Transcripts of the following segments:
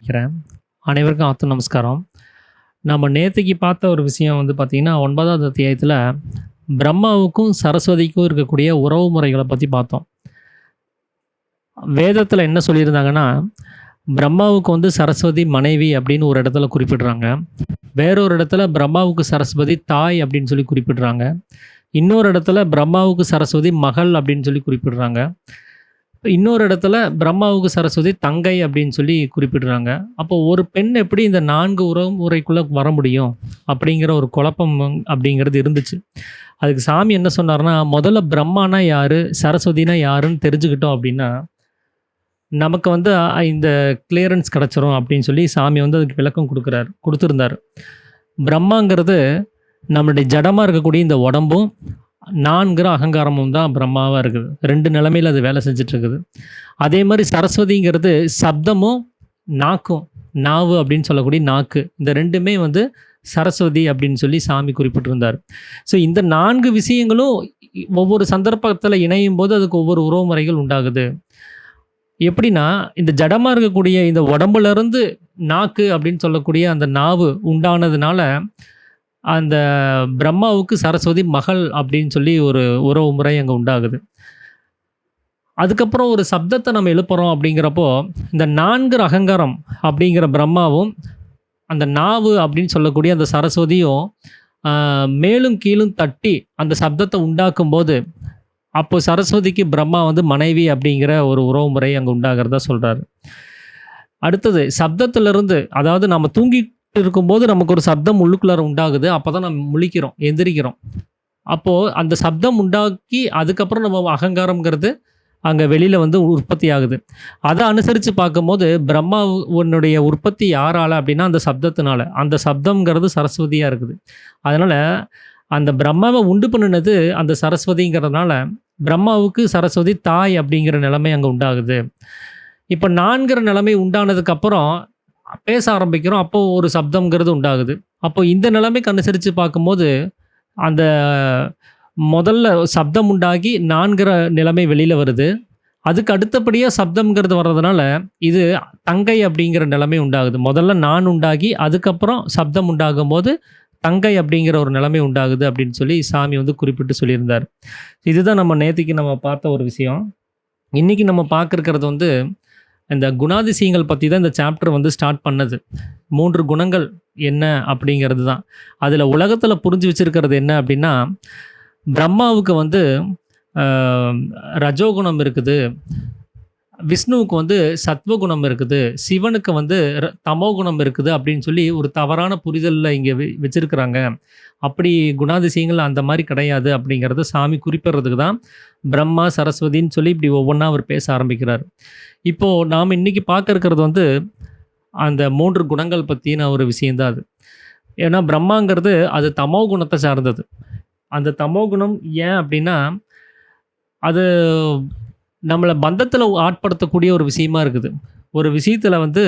இருக்கிறேன். அனைவருக்கும் நமஸ்காரம். நம்ம நேத்திக்கு பார்த்த ஒரு விஷயம் வந்து பார்த்தீங்கன்னா, 9வது அத்தியாயத்தில பிரம்மாவுக்கும், சரஸ்வதிக்கும் இருக்கக்கூடிய உறவு முறைகள பத்தி பார்த்தோம். வேதத்தில என்ன சொல்லியிருந்தாங்கன்னா, பிரம்மாவுக்கு வந்து சரஸ்வதி மனைவி அப்படின்னு ஒரு இடத்துல குறிப்பிடுறாங்க. வேறொரு இடத்துல பிரம்மாவுக்கு சரஸ்வதி தாய் அப்படின்னு சொல்லி குறிப்பிடுறாங்க. இன்னொரு இடத்துல பிரம்மாவுக்கு சரஸ்வதி மகள் அப்படின்னு சொல்லி குறிப்பிடுறாங்க. இன்னொரு இடத்துல பிரம்மாவுக்கு சரஸ்வதி தங்கை அப்படின்னு சொல்லி குறிப்பிடுறாங்க. அப்போ ஒரு பெண் எப்படி இந்த 4 உறவுமுறைக்குள்ள வர முடியும்? அப்படிங்கிற ஒரு குழப்பம் அப்படிங்கிறது இருந்துச்சு. அதுக்கு சாமி என்ன சொன்னாருன்னா, முதல்ல பிரம்மானா யாரு? சரஸ்வதினா யாருன்னு தெரிஞ்சுக்கிட்டோம் அப்படின்னா, நமக்கு வந்து இந்த கிளியரன்ஸ் கிடைச்சிரும் அப்படின்னு சொல்லி சாமி வந்து அதுக்கு விளக்கம் குடுத்திருந்தாரு. பிரம்மாங்கிறது நம்மளுடைய ஜடமா இருக்கக்கூடிய இந்த உடம்பும், நான்கிற அகங்காரமும் தான் பிரம்மாவா இருக்குது. 2 நிலைமையில அது வேலை செஞ்சுட்டு இருக்குது. அதே மாரி சரஸ்வதிங்கிறது சப்தமும், நாக்கும். நாவு அப்படின்னு சொல்லக்கூடிய நாக்கு. இந்த 2மே வந்து சரஸ்வதி அப்படின்னு சொல்லி சாமி குறிப்பிட்டிருந்தார். ஸோ இந்த 4 விஷயங்களும் ஒவ்வொரு சந்தர்ப்பத்தில இணையும்போது அதுக்கு ஒவ்வொரு உறவுமுறைகள் உண்டாகுது. எப்படின்னா, இந்த ஜடமா இருக்கக்கூடிய இந்த உடம்புலருந்து நாக்கு அப்படின்னு சொல்லக்கூடிய அந்த நாவு உண்டானதுனால, அந்த பிரம்மாவுக்கு சரஸ்வதி மகள் அப்படின்னு சொல்லி ஒரு உறவு முறை அங்க உண்டாகுது. அதுக்கப்புறம் ஒரு சப்தத்த நம்ம எழுப்புறோம் அப்படிங்கிறப்போ, இந்த 4 அகங்காரம் அப்படிங்கிற பிரம்மாவும், அந்த நாவு அப்படின்னு சொல்லக்கூடிய அந்த சரஸ்வதியும் மேலும் கீழும் தட்டி அந்த சப்தத்த உண்டாக்கும்போது, அப்போ சரஸ்வதிக்கு பிரம்மா வந்து மனைவி அப்படிங்கிற ஒரு உறவு முறை அங்க உண்டாகிறதா சொல்றாரு. அடுத்தது சப்தத்திலிருந்து அதாவது நம்ம தூங்கிட்டு இருக்கும்போது நமக்கு ஒரு சப்தம் உள்ளுக்குள்ளார உண்டாகுது. அப்பதான் நம்ம முழிக்கிறோம், எந்திரிக்கிறோம். அப்போ அந்த சப்தம் உண்டாக்கி அதுக்கப்புறம் நம்ம அகங்காரம்ங்கிறது அங்க வெளியில வந்து உற்பத்தி ஆகுது. அத அனுசரிச்சு பார்க்கும்போது பிரம்மாவுனுடைய உற்பத்தி யாரால அப்படின்னா அந்த சப்தத்தினால. அந்த சப்தம்ங்கிறது சரஸ்வதியா இருக்குது. அதனால அந்த பிரம்மாவ உண்டு பண்ணுனது அந்த சரஸ்வதிங்கிறதுனால, பிரம்மாவுக்கு சரஸ்வதி தாய் அப்படிங்கிற நிலைமை அங்க உண்டாகுது. இப்ப 4ங்கிற நிலைமை உண்டானதுக்கப்புறம் பேச ஆரம்பிக்கிறோம். அப்போ ஒரு சப்தம்ங்கிறது உண்டாகுது. அப்போ இந்த நிலைமைக்கு அனுசரிச்சு பார்க்கும்போது, அந்த முதல்ல சப்தம் உண்டாகி 4ங்கிற நிலைமை வெளியில வருது. அதுக்கு அடுத்தபடியா சப்தம்ங்கிறது வர்றதுனால, இது தங்கை அப்படிங்கிற நிலைமை உண்டாகுது. முதல்ல நான் உண்டாகி, அதுக்கப்புறம் சப்தம் உண்டாகும்போது, தங்கை அப்படிங்கிற ஒரு நிலைமை உண்டாகுது அப்படின்னு சொல்லி சாமி வந்து குறிப்பிட்டு சொல்லியிருந்தார். இதுதான் நம்ம நேத்திக்கு நம்ம பார்த்த ஒரு விஷயம். இன்னைக்கு நம்ம பார்க்க வந்து இந்த குணாதிசயங்கள் பத்தி தான் இந்த சாப்டர் வந்து ஸ்டார்ட் பண்ணது. 3 குணங்கள் என்ன அப்படிங்கிறது தான். அதில உலகத்தில புரிஞ்சு வச்சிருக்கிறது என்ன அப்படின்னா, பிரம்மாவுக்கு வந்து அ ரஜோகுணம் இருக்குது. விஷ்ணுவுக்கு வந்து சத்வகுணம் இருக்குது. சிவனுக்கு வந்து தமோகுணம் இருக்குது அப்படின்னு சொல்லி ஒரு தவறான புரிதல்ல இங்க வச்சிருக்கிறாங்க. அப்படி குணாதிசயங்கள் அந்த மாரி கிடையாது அப்படிங்கிறத சாமி குறிப்பிடுறதுக்கு தான் பிரம்மா, சரஸ்வதின்னு சொல்லி இப்படி ஒவ்வொன்னா அவர் பேச ஆரம்பிக்கிறார். இப்போ நாம இன்னைக்கு பார்க்க இருக்கிறது வந்து அந்த 3 குணங்கள் பத்தின ஒரு விஷயம் தான் அது. ஏன்னா பிரம்மாங்கிறது அது தமோ குணத்த சார்ந்தது. அந்த தமோ குணம் ஏன் அப்படின்னா, அது நம்மள பந்தத்தில ஆட்படுத்தக்கூடிய ஒரு விஷயமா இருக்குது. ஒரு விஷயத்தில வந்து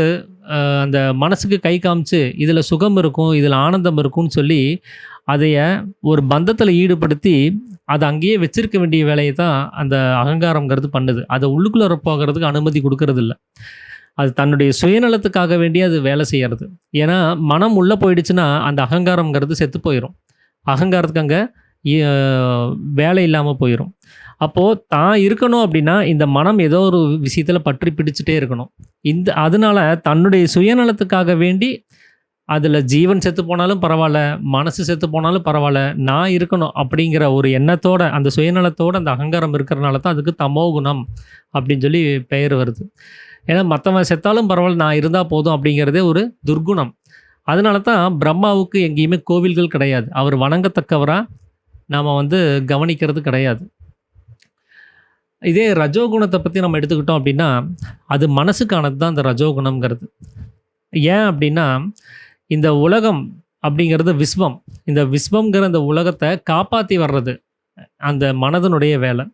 அந்த மனசுக்கு கை காமிச்சு, இதில சுகம் இருக்கும், இதில ஆனந்தம் இருக்கும்னு சொல்லி, அதைய ஒரு பந்தத்தில ஈடுபடுத்தி, அத அங்கேயே வச்சிருக்க வேண்டிய வேலைய தான் அந்த அகங்காரம்ங்கிறது பண்ணுது. அத உள்ளுக்குள்ள போகறதுக்கு அனுமதி குடுக்கறதில்ல. அது தன்னுடைய சுயநலத்துக்காக வேண்டி அது வேலை செய்யறது. ஏன்னா, மனம் உள்ள போயிடுச்சுன்னா, அந்த அகங்காரம்ங்கிறது செத்து போயிரும். அகங்காரத்துக்கு அங்க எ வேலை இல்லாம போயிரும். அப்போ தான் இருக்கணும் அப்படின்னா, இந்த மனம் ஏதோ ஒரு விஷயத்தில பற்றி பிடிச்சுட்டே இருக்கணும். அதனால தன்னுடைய சுயநலத்துக்காக வேண்டி, அதில ஜீவன் செத்து போனாலும் பரவால்ல, மனசு செத்து போனாலும் பரவால்ல, நான் இருக்கணும் அப்படிங்கிற ஒரு எண்ணத்தோட, அந்த சுயநலத்தோட அந்த அகங்காரம் இருக்கிறனால தான் அதுக்கு தமோகுணம் அப்படின்னு சொல்லி பெயர் வருது. ஏன்னா மத்தவன் செத்தாலும் பரவால்ல, நான் இருந்தா போதும் அப்படிங்கிறதே ஒரு துர்குணம். அதனால தான் பிரம்மாவுக்கு எங்கேயுமே கோவில்கள் கிடையாது. அவர் வணங்கத்தக்கவரா நாம வந்து கவனிக்கிறது கிடையாது. இதே ரஜோகுணத்த பத்தி நம்ம எடுத்துக்கிட்டோம் அப்படின்னா, அது மனசுக்கானது தான் அந்த ரஜோகுணம்ங்கிறது. ஏன் அப்படின்னா, இந்த உலகம் அப்படிங்கிறது விஸ்வம். இந்த விஸ்வம்ங்கிற அந்த உலகத்த காப்பாத்தி வர்றது, அந்த மனதனுடைய வேலை.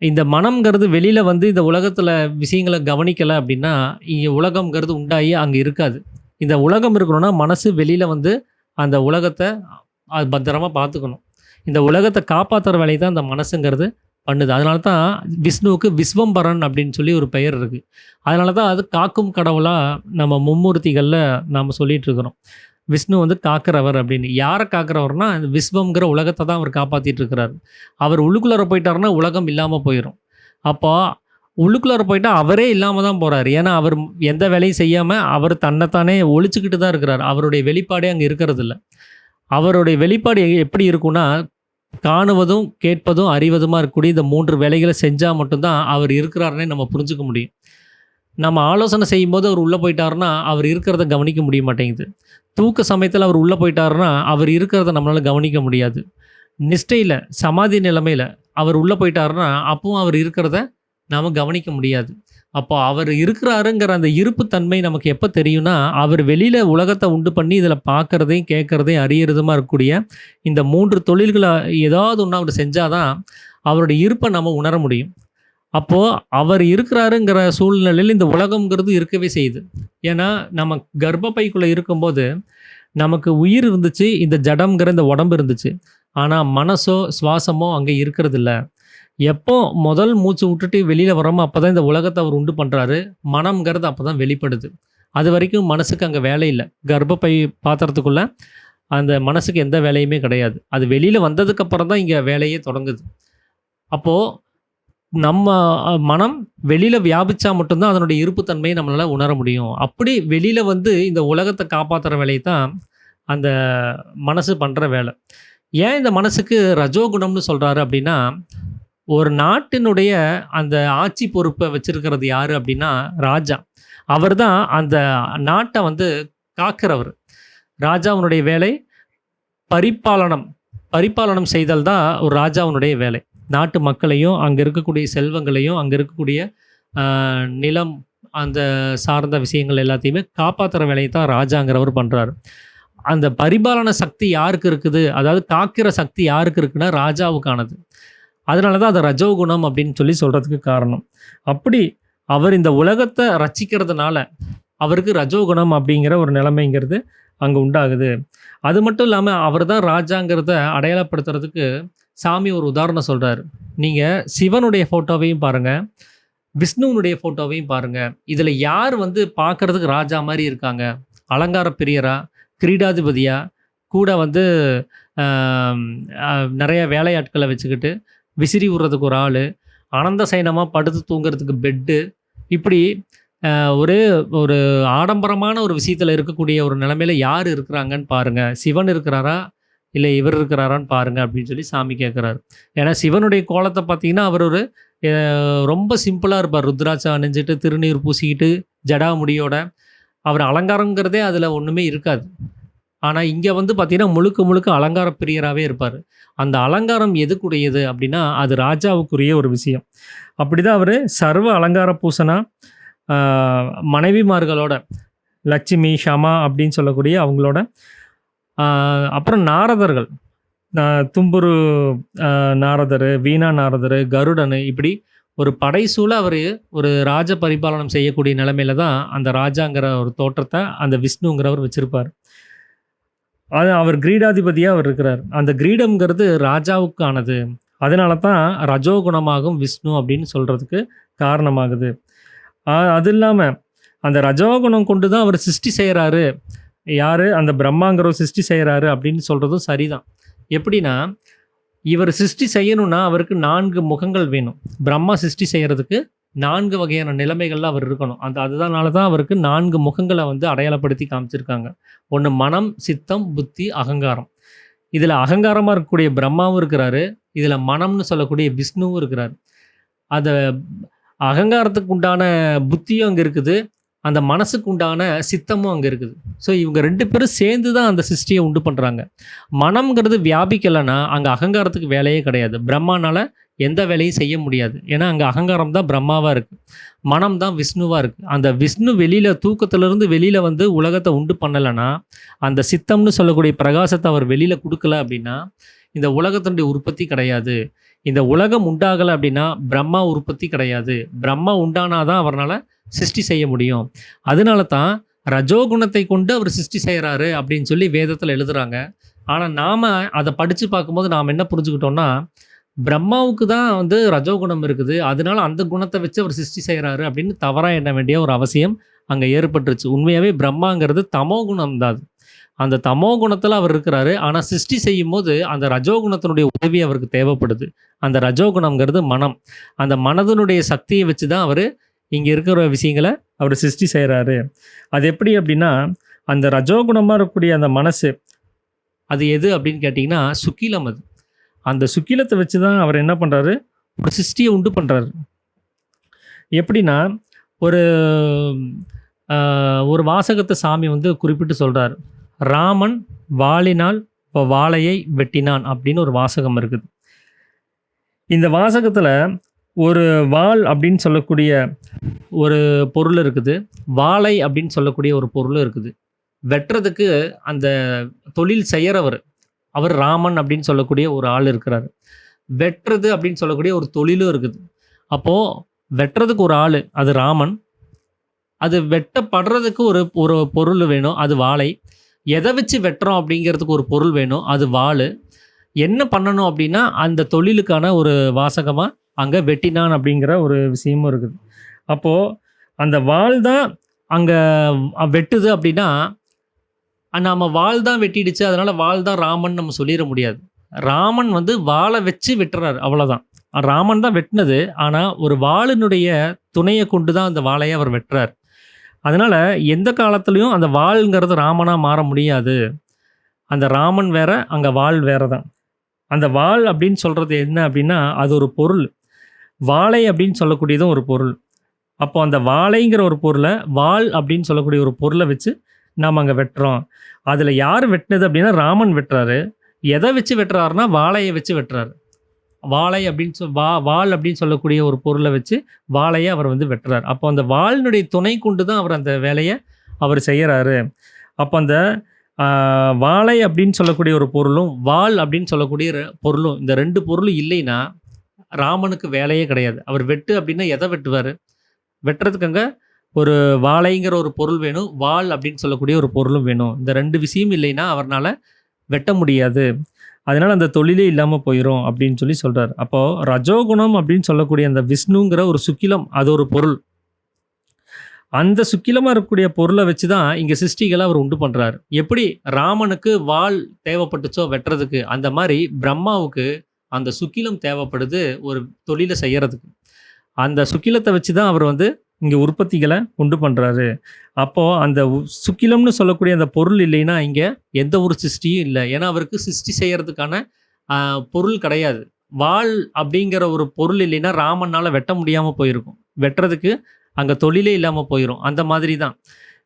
இந்த மனம்ங்கிறது வெளியில வந்து இந்த உலகத்துல விஷயங்கள கவனிக்கல அப்படின்னா, இங்க உலகம்ங்கிறது உண்டாகி அங்க இருக்காது. இந்த உலகம் இருக்கணும்னா, மனசு வெளியில வந்து அந்த உலகத்த அது பத்திரமா பார்த்துக்கணும். இந்த உலகத்த காப்பாத்துற வேலைய தான் அந்த மனசுங்கிறது பண்ணுது. அதனால தான் விஷ்ணுவுக்கு விஸ்வம்பரன் அப்படின்னு சொல்லி ஒரு பெயர் இருக்குது. அதனால தான் அது காக்கும் கடவுளாக நம்ம மும்மூர்த்திகளில் நாம் சொல்லிகிட்டு இருக்கிறோம். விஷ்ணு வந்து காக்கிறவர் அப்படின்னு. யாரை காக்கிறவர்னா விஸ்வம்ங்கிற உலகத்தை தான் அவர் காப்பாற்றிட்டு இருக்கிறார். அவர் உள்ளுக்குள்ளார போயிட்டாருன்னா உலகம் இல்லாமல் போயிடும். அப்போ உள்ளுக்குள்ளார போயிட்டா அவரே இல்லாமல் தான் போகிறார். ஏன்னா அவர் எந்த வேலையும் செய்யாமல் அவர் தன்னைத்தானே ஒழிச்சுக்கிட்டு தான் இருக்கிறார். அவருடைய வெளிப்பாடே அங்கே இருக்கிறது இல்லை. அவருடைய வெளிப்பாடு எப்படி இருக்குன்னா, காணுவதும் கேட்பதும் அறிவதுமா இருக்கக்கூடிய இந்த 3 வேலைகளை செஞ்சால் மட்டும்தான் அவர் இருக்கிறாருன்னே நம்ம புரிஞ்சுக்க முடியும். நம்ம ஆலோசனை செய்யும்போது அவர் உள்ளே போயிட்டாருன்னா அவர் இருக்கிறத கவனிக்க முடிய மாட்டேங்குது. தூக்க சமயத்தில் அவர் உள்ளே போயிட்டாருன்னா அவர் இருக்கிறத நம்மளால் கவனிக்க முடியாது. நிஷ்டையில் சமாதி நிலைமையில் அவர் உள்ளே போயிட்டாருன்னா அப்பவும் அவர் இருக்கிறத நாம் கவனிக்க முடியாது. அப்போ அவர் இருக்கிறாருங்கிற அந்த இருப்புத்தன்மை நமக்கு எப்போ தெரியும்னா, அவர் வெளியில் உலகத்தை உண்டு பண்ணி இதில் பார்க்குறதையும் கேட்குறதையும் அறியறதுமா இருக்கக்கூடிய இந்த 3 தொழில்களை ஏதாவது ஒன்று அவர் செஞ்சால் தான் அவருடைய இருப்பை நம்ம உணர முடியும். அப்போது அவர் இருக்கிறாருங்கிற சூழ்நிலையில் இந்த உலகம்ங்கிறது இருக்கவே செய்யுது. ஏன்னா நம்ம கர்ப்பப்பைக்குள்ளே இருக்கும்போது நமக்கு உயிர் இருந்துச்சு, இந்த ஜடம்ங்கிற இந்த உடம்பு இருந்துச்சு. ஆனால் மனசோ சுவாசமோ அங்கே இருக்கிறதில்ல. எப்போ முதல் மூச்சு விட்டுட்டு வெளியில் வரோமோ அப்போ தான் இந்த உலகத்தை அவர் உண்டு பண்ணுறாரு. மனம்ங்கிறது அப்போ தான் வெளிப்படுது. அது வரைக்கும் மனசுக்கு அங்கே வேலை இல்லை. கர்ப்பப்பை பாத்திரத்துக்குள்ளே அந்த மனசுக்கு எந்த வேலையுமே கிடையாது. அது வெளியில் வந்ததுக்கப்புறம் தான் இங்கே வேலையே தொடங்குது. அப்போது நம்ம மனம் வெளியில் வியாபிச்சா மட்டும்தான் அதனுடைய இருப்புத்தன்மையை நம்மளால் உணர முடியும். அப்படி வெளியில் வந்து இந்த உலகத்தை காப்பாற்றுற வேலையை தான் அந்த மனசு பண்ணுற வேலை. ஏன் இந்த மனசுக்கு ரஜோகுணம்னு சொல்கிறாரு அப்படின்னா, ஒரு நாட்டினுடைய அந்த ஆட்சி பொறுப்பை வச்சிருக்கிறது யார் அப்படின்னா ராஜா. அவர் தான் அந்த நாட்டை வந்து காக்கிறவர். ராஜாவுனுடைய வேலை பரிபாலனம் செய்தல் தான் ஒரு ராஜாவுனுடைய வேலை. நாட்டு மக்களையும் அங்கே இருக்கக்கூடிய செல்வங்களையும் அங்கே இருக்கக்கூடிய நிலம் அந்த சார்ந்த விஷயங்கள் எல்லாத்தையுமே காப்பாற்றுற வேலையை தான் ராஜாங்கிறவர் பண்ணுறாரு. அந்த பரிபாலன சக்தி யாருக்கு இருக்குது, அதாவது காக்கிற சக்தி யாருக்கு இருக்குன்னா ராஜாவுக்கானது. அதனால தான் அது ரஜோகுணம் அப்படின்னு சொல்லி சொல்கிறதுக்கு காரணம். அப்படி அவர் இந்த உலகத்தை ரட்சிக்கிறதுனால அவருக்கு ரஜோகுணம் அப்படிங்கிற ஒரு நிலைமைங்கிறது அங்கே உண்டாகுது. அது மட்டும் இல்லாமல் அவர் தான் ராஜாங்கிறத அடையாளப்படுத்துறதுக்கு சாமி ஒரு உதாரணம் சொல்கிறார். நீங்கள் சிவனுடைய ஃபோட்டோவையும் பாருங்கள், விஷ்ணுவனுடைய ஃபோட்டோவையும் பாருங்கள். இதில் யார் வந்து பார்க்குறதுக்கு ராஜா மாதிரி இருக்காங்க? அலங்கார பிரியரா, கிரீடாதிபதியா, கூட வந்து நிறைய வேலையாட்களை வச்சுக்கிட்டு விசிறி விடுறதுக்கு ஒரு ஆள், அனந்த சயனமாக படுத்து தூங்குறதுக்கு பெட்டு, இப்படி ஒரு ஆடம்பரமான ஒரு விஷயத்தில் இருக்கக்கூடிய ஒரு நிலைமையில் யார் இருக்கிறாங்கன்னு பாருங்கள். சிவன் இருக்கிறாரா இல்லை இவர் இருக்கிறாரான்னு பாருங்கள் அப்படின்னு சொல்லி சாமி கேட்குறாரு. ஏன்னா சிவனுடைய கோலத்தை பார்த்தீங்கன்னா அவர் ஒரு ரொம்ப சிம்பிளாக இருப்பார். ருத்ராட்சம் அணிஞ்சிட்டு திருநீர் பூசிக்கிட்டு ஜடா முடியோட அவர் அலங்காரங்கிறதே அதில் ஒன்றுமே இருக்காது. ஆனால் இங்கே வந்து பார்த்திங்கன்னா முழுக்க அலங்கார பிரியராகவே இருப்பார். அந்த அலங்காரம் எதுக்குடையது அப்படின்னா அது ராஜாவுக்குரிய ஒரு விஷயம். அப்படி தான் அவர் சர்வ அலங்கார பூசனா மனைவிமார்களோட லட்சுமி ஷமா அப்படின்னு சொல்லக்கூடிய அவங்களோட, அப்புறம் நாரதர்கள், தும்புரு நாரதர், வீணா நாரதர், கருடன், இப்படி ஒரு படைசூழ அவர் ஒரு ராஜ பரிபாலனம் செய்யக்கூடிய நிலைமையில தான் அந்த ராஜாங்கிற ஒரு தோற்றத்தை அந்த விஷ்ணுங்கிறவர் வச்சுருப்பார். அது அவர் கிரீடாதிபதியாக அவர் இருக்கிறார். அந்த கிரீடம்ங்கிறது ராஜாவுக்கானது. அதனால தான் ரஜோகுணமாகும் விஷ்ணு அப்படின்னு சொல்கிறதுக்கு காரணமாகுது. அது இல்லாமல் அந்த ரஜோகுணம் கொண்டு தான் அவர் சிருஷ்டி செய்கிறாரு. யார்? அந்த பிரம்மாங்கிறவர் சிருஷ்டி செய்கிறாரு அப்படின்னு சொல்கிறதும் சரிதான். எப்படின்னா, இவர் சிருஷ்டி செய்யணும்னா அவருக்கு 4 முகங்கள் வேணும். பிரம்மா சிருஷ்டி செய்கிறதுக்கு 4 வகையான நிலைமைகளில் அவர் இருக்கணும். அதனால தான் அவருக்கு 4 முகங்களை வந்து அடையாளப்படுத்தி காமிச்சிருக்காங்க. ஒன்று மனம், சித்தம், புத்தி, அகங்காரம். இதில் அகங்காரமாக இருக்கக்கூடிய பிரம்மாவும் இருக்கிறாரு, இதில் மனம்னு சொல்லக்கூடிய விஷ்ணுவும் இருக்கிறார். அந்த அகங்காரத்துக்கு உண்டான புத்தியும் அங்கே இருக்குது, அந்த மனசுக்கு உண்டான சித்தமும் அங்கே இருக்குது. ஸோ இவங்க 2 பேரும் சேர்ந்து தான் அந்த சிருஷ்டியை உண்டு பண்ணுறாங்க. மனம்ங்கிறது வியாபிக்கலைன்னா அங்கே அகங்காரத்துக்கு வேலையே கிடையாது. பிரம்மானால் எந்த வேலையும் செய்ய முடியாது. ஏன்னா அங்கே அகங்காரம் தான் பிரம்மாவாக இருக்குது, மனம் தான் விஷ்ணுவாக இருக்குது. அந்த விஷ்ணு வெளியில் தூக்கத்திலிருந்து வெளியில் வந்து உலகத்தை உண்டு பண்ணலைன்னா, அந்த சித்தம்னு சொல்லக்கூடிய பிரகாசத்தை அவர் வெளியில் கொடுக்கல அப்படின்னா இந்த உலகத்தினுடைய உற்பத்தி கிடையாது. இந்த உலகம் உண்டாகலை அப்படின்னா பிரம்மா உற்பத்தி கிடையாது. பிரம்மா உண்டானாதான் அவரால் சிருஷ்டி செய்ய முடியும். அதனால தான் ரஜோகுணத்தை கொண்டு அவர் சிருஷ்டி செய்கிறாரு அப்படின்னு சொல்லி வேதத்தில் எழுதுகிறாங்க. ஆனால் நாம் அதை படித்து பார்க்கும்போது நாம் என்ன புரிஞ்சுக்கிட்டோம்னா, பிரம்மாவுக்கு தான் வந்து ரஜோகுணம் இருக்குது. அதனால அந்த குணத்த வச்சு அவர் சிருஷ்டி செய்றாரு அப்படின்னு தவறா எண்ண வேண்டிய ஒரு அவசியம் அங்க ஏற்பட்டுருச்சு. உண்மையாவே பிரம்மாங்கிறது தமோ குணம் தான் அது. அந்த தமோ குணத்துல அவர் இருக்கிறாரு. ஆனா சிருஷ்டி செய்யும்போது அந்த ரஜோகுணத்தினுடைய உதவி அவருக்கு தேவைப்படுது. அந்த ரஜோகுணம்ங்கிறது மனம். அந்த மனதினுடைய சக்திய வச்சு தான் அவரு இங்க இருக்கிற விஷயங்கள அவரு சிருஷ்டி செய்றாரு. அது எப்படி அப்படின்னா, அந்த ரஜோகுணமா இருக்கக்கூடிய அந்த மனசு, அது எது அப்படின்னு கேட்டீங்கன்னா, சுக்கிலம் அது. அந்த சுக்கிலத்த வச்சு தான் அவர் என்ன பண்றாரு, ஒரு சிருஷ்டிய உண்டு பண்றாரு. எப்படின்னா, ஒரு அ ஒரு வாசகத்த சாமி வந்து குறிப்பிட்டு சொல்றாரு. "ராமன் வாளினால் வாளையை வெட்டினான்" அப்படின்னு ஒரு வாசகம் இருக்குது. இந்த வாசகத்துல ஒரு வாள் அப்படின்னு சொல்லக்கூடிய ஒரு பொருள் இருக்குது. வாளை அப்படின்னு சொல்லக்கூடிய ஒரு பொருளும் இருக்குது. வெட்டுறதுக்கு அந்த தொழில் செய்யறவரு, அவர் ராமன் அப்படின்னு சொல்லக்கூடிய ஒரு ஆள் இருக்கிறாரு. வெட்டுறது அப்படின்னு சொல்லக்கூடிய ஒரு தொழிலும் இருக்குது. அப்போ வெட்டுறதுக்கு ஒரு ஆளு, அது ராமன். அது வெட்டப்படுறதுக்கு ஒரு ஒரு பொருள் வேணும், அது வாளை. எத வச்சு வெட்டுறோம் அப்படிங்கிறதுக்கு ஒரு பொருள் வேணும், அது வாளு. என்ன பண்ணணும் அப்படின்னா, அந்த தொழிலுக்கான ஒரு வாசகமா அங்க வெட்டினான் அப்படிங்கிற ஒரு விஷயமும் இருக்குது. அப்போ அந்த வாள் தான் அங்க வெட்டுது அப்படின்னா, நாம வாள் தான் வெட்டிடுச்சு, அதனால வாள் தான் ராமன் நம்ம சொல்லிற முடியாது. ராமன் வந்து வாள வச்சு வெட்டுறாரு, அவ்வளோதான். ராமன் தான் வெட்டுனது. ஆனா, ஒரு வாளினுடைய துணைய கொண்டு தான் அந்த வாளைய அவர் வெட்டுறார். அதனால எந்த காலத்திலயும் அந்த வாள்ங்கிறது ராமனா மாற முடியாது. அந்த ராமன் வேற, அங்க வாள் வேற தான். அந்த வாள் அப்படின்னு சொல்றது என்ன அப்படின்னா, அது ஒரு பொருள். வாளை அப்படின்னு சொல்லக்கூடியதும் ஒரு பொருள். அப்போ அந்த வாளைங்கிற ஒரு பொருள, வாள் அப்படின்னு சொல்லக்கூடிய ஒரு பொருள வச்சு நாம அங்க வெட்டுறோம். அதுல யார் வெட்டுனது அப்படின்னா, ராமன் வெட்டுறாரு. எத வச்சு வெட்டுறாருன்னா, வாளைய வச்சு வெட்டுறாரு. வாளை அப்படின்னு வாள் அப்படின்னு சொல்லக்கூடிய ஒரு பொருள வச்சு வாளைய அவர் வந்து வெட்டுறார். அப்போ அந்த வாளினுடைய துணை கொண்டு தான் அவர் அந்த வேலைய அவர் செய்யறாரு. அப்போ அந்த வாளை அப்படின்னு சொல்லக்கூடிய ஒரு பொருளும், வாள் அப்படின்னு சொல்லக்கூடிய பொருளும், இந்த 2 பொருளும் இல்லைன்னா, ராமனுக்கு வேலையே கிடையாது. அவர் வெட்டு அப்படின்னா எத வெட்டுவாரு? வெட்டுறதுக்கு அங்க ஒரு வாளைங்கிற ஒரு பொருள் வேணும். வாள் அப்படின்னு சொல்லக்கூடிய ஒரு பொருளும் வேணும். இந்த 2 விஷயம் இல்லைன்னா, அவர்னால வெட்ட முடியாது. அதனால அந்த தொழிலே இல்லாம போயிரும் அப்படின்னு சொல்லி சொல்றாரு. அப்போ ரஜோகுணம் அப்படின்னு சொல்லக்கூடிய அந்த விஷ்ணுங்கிற ஒரு சுக்கிலம், அது ஒரு பொருள். அந்த சுக்கிலமா இருக்கக்கூடிய பொருள வச்சு தான் இங்க சிருஷ்டிகள அவர் உண்டு பண்றாரு. எப்படி ராமனுக்கு வாள் தேவைப்பட்டுச்சோ வெட்டுறதுக்கு, அந்த மாரி பிரம்மாவுக்கு அந்த சுக்கிலம் தேவைப்படுது ஒரு தொழில செய்யறதுக்கு. அந்த சுக்கிலத்த வச்சு தான் அவர் வந்து இங்க உற்பத்திகள உண்டு பண்றாரு. அப்போ அந்த சுக்கிலம்னு சொல்லக்கூடிய அந்த பொருள் இல்லைன்னா, இங்க எந்த ஒரு சிருஷ்டியும் இல்ல. ஏன்னா, அவருக்கு சிருஷ்டி செய்யறதுக்கான அ பொருள் கிடையாது. வாள் அப்படிங்கிற ஒரு பொருள் இல்லைன்னா, ராமனால வெட்ட முடியாம போயிருக்கும். வெட்டுறதுக்கு அங்க தொழிலே இல்லாம போயிரும். அந்த மாதிரி தான்.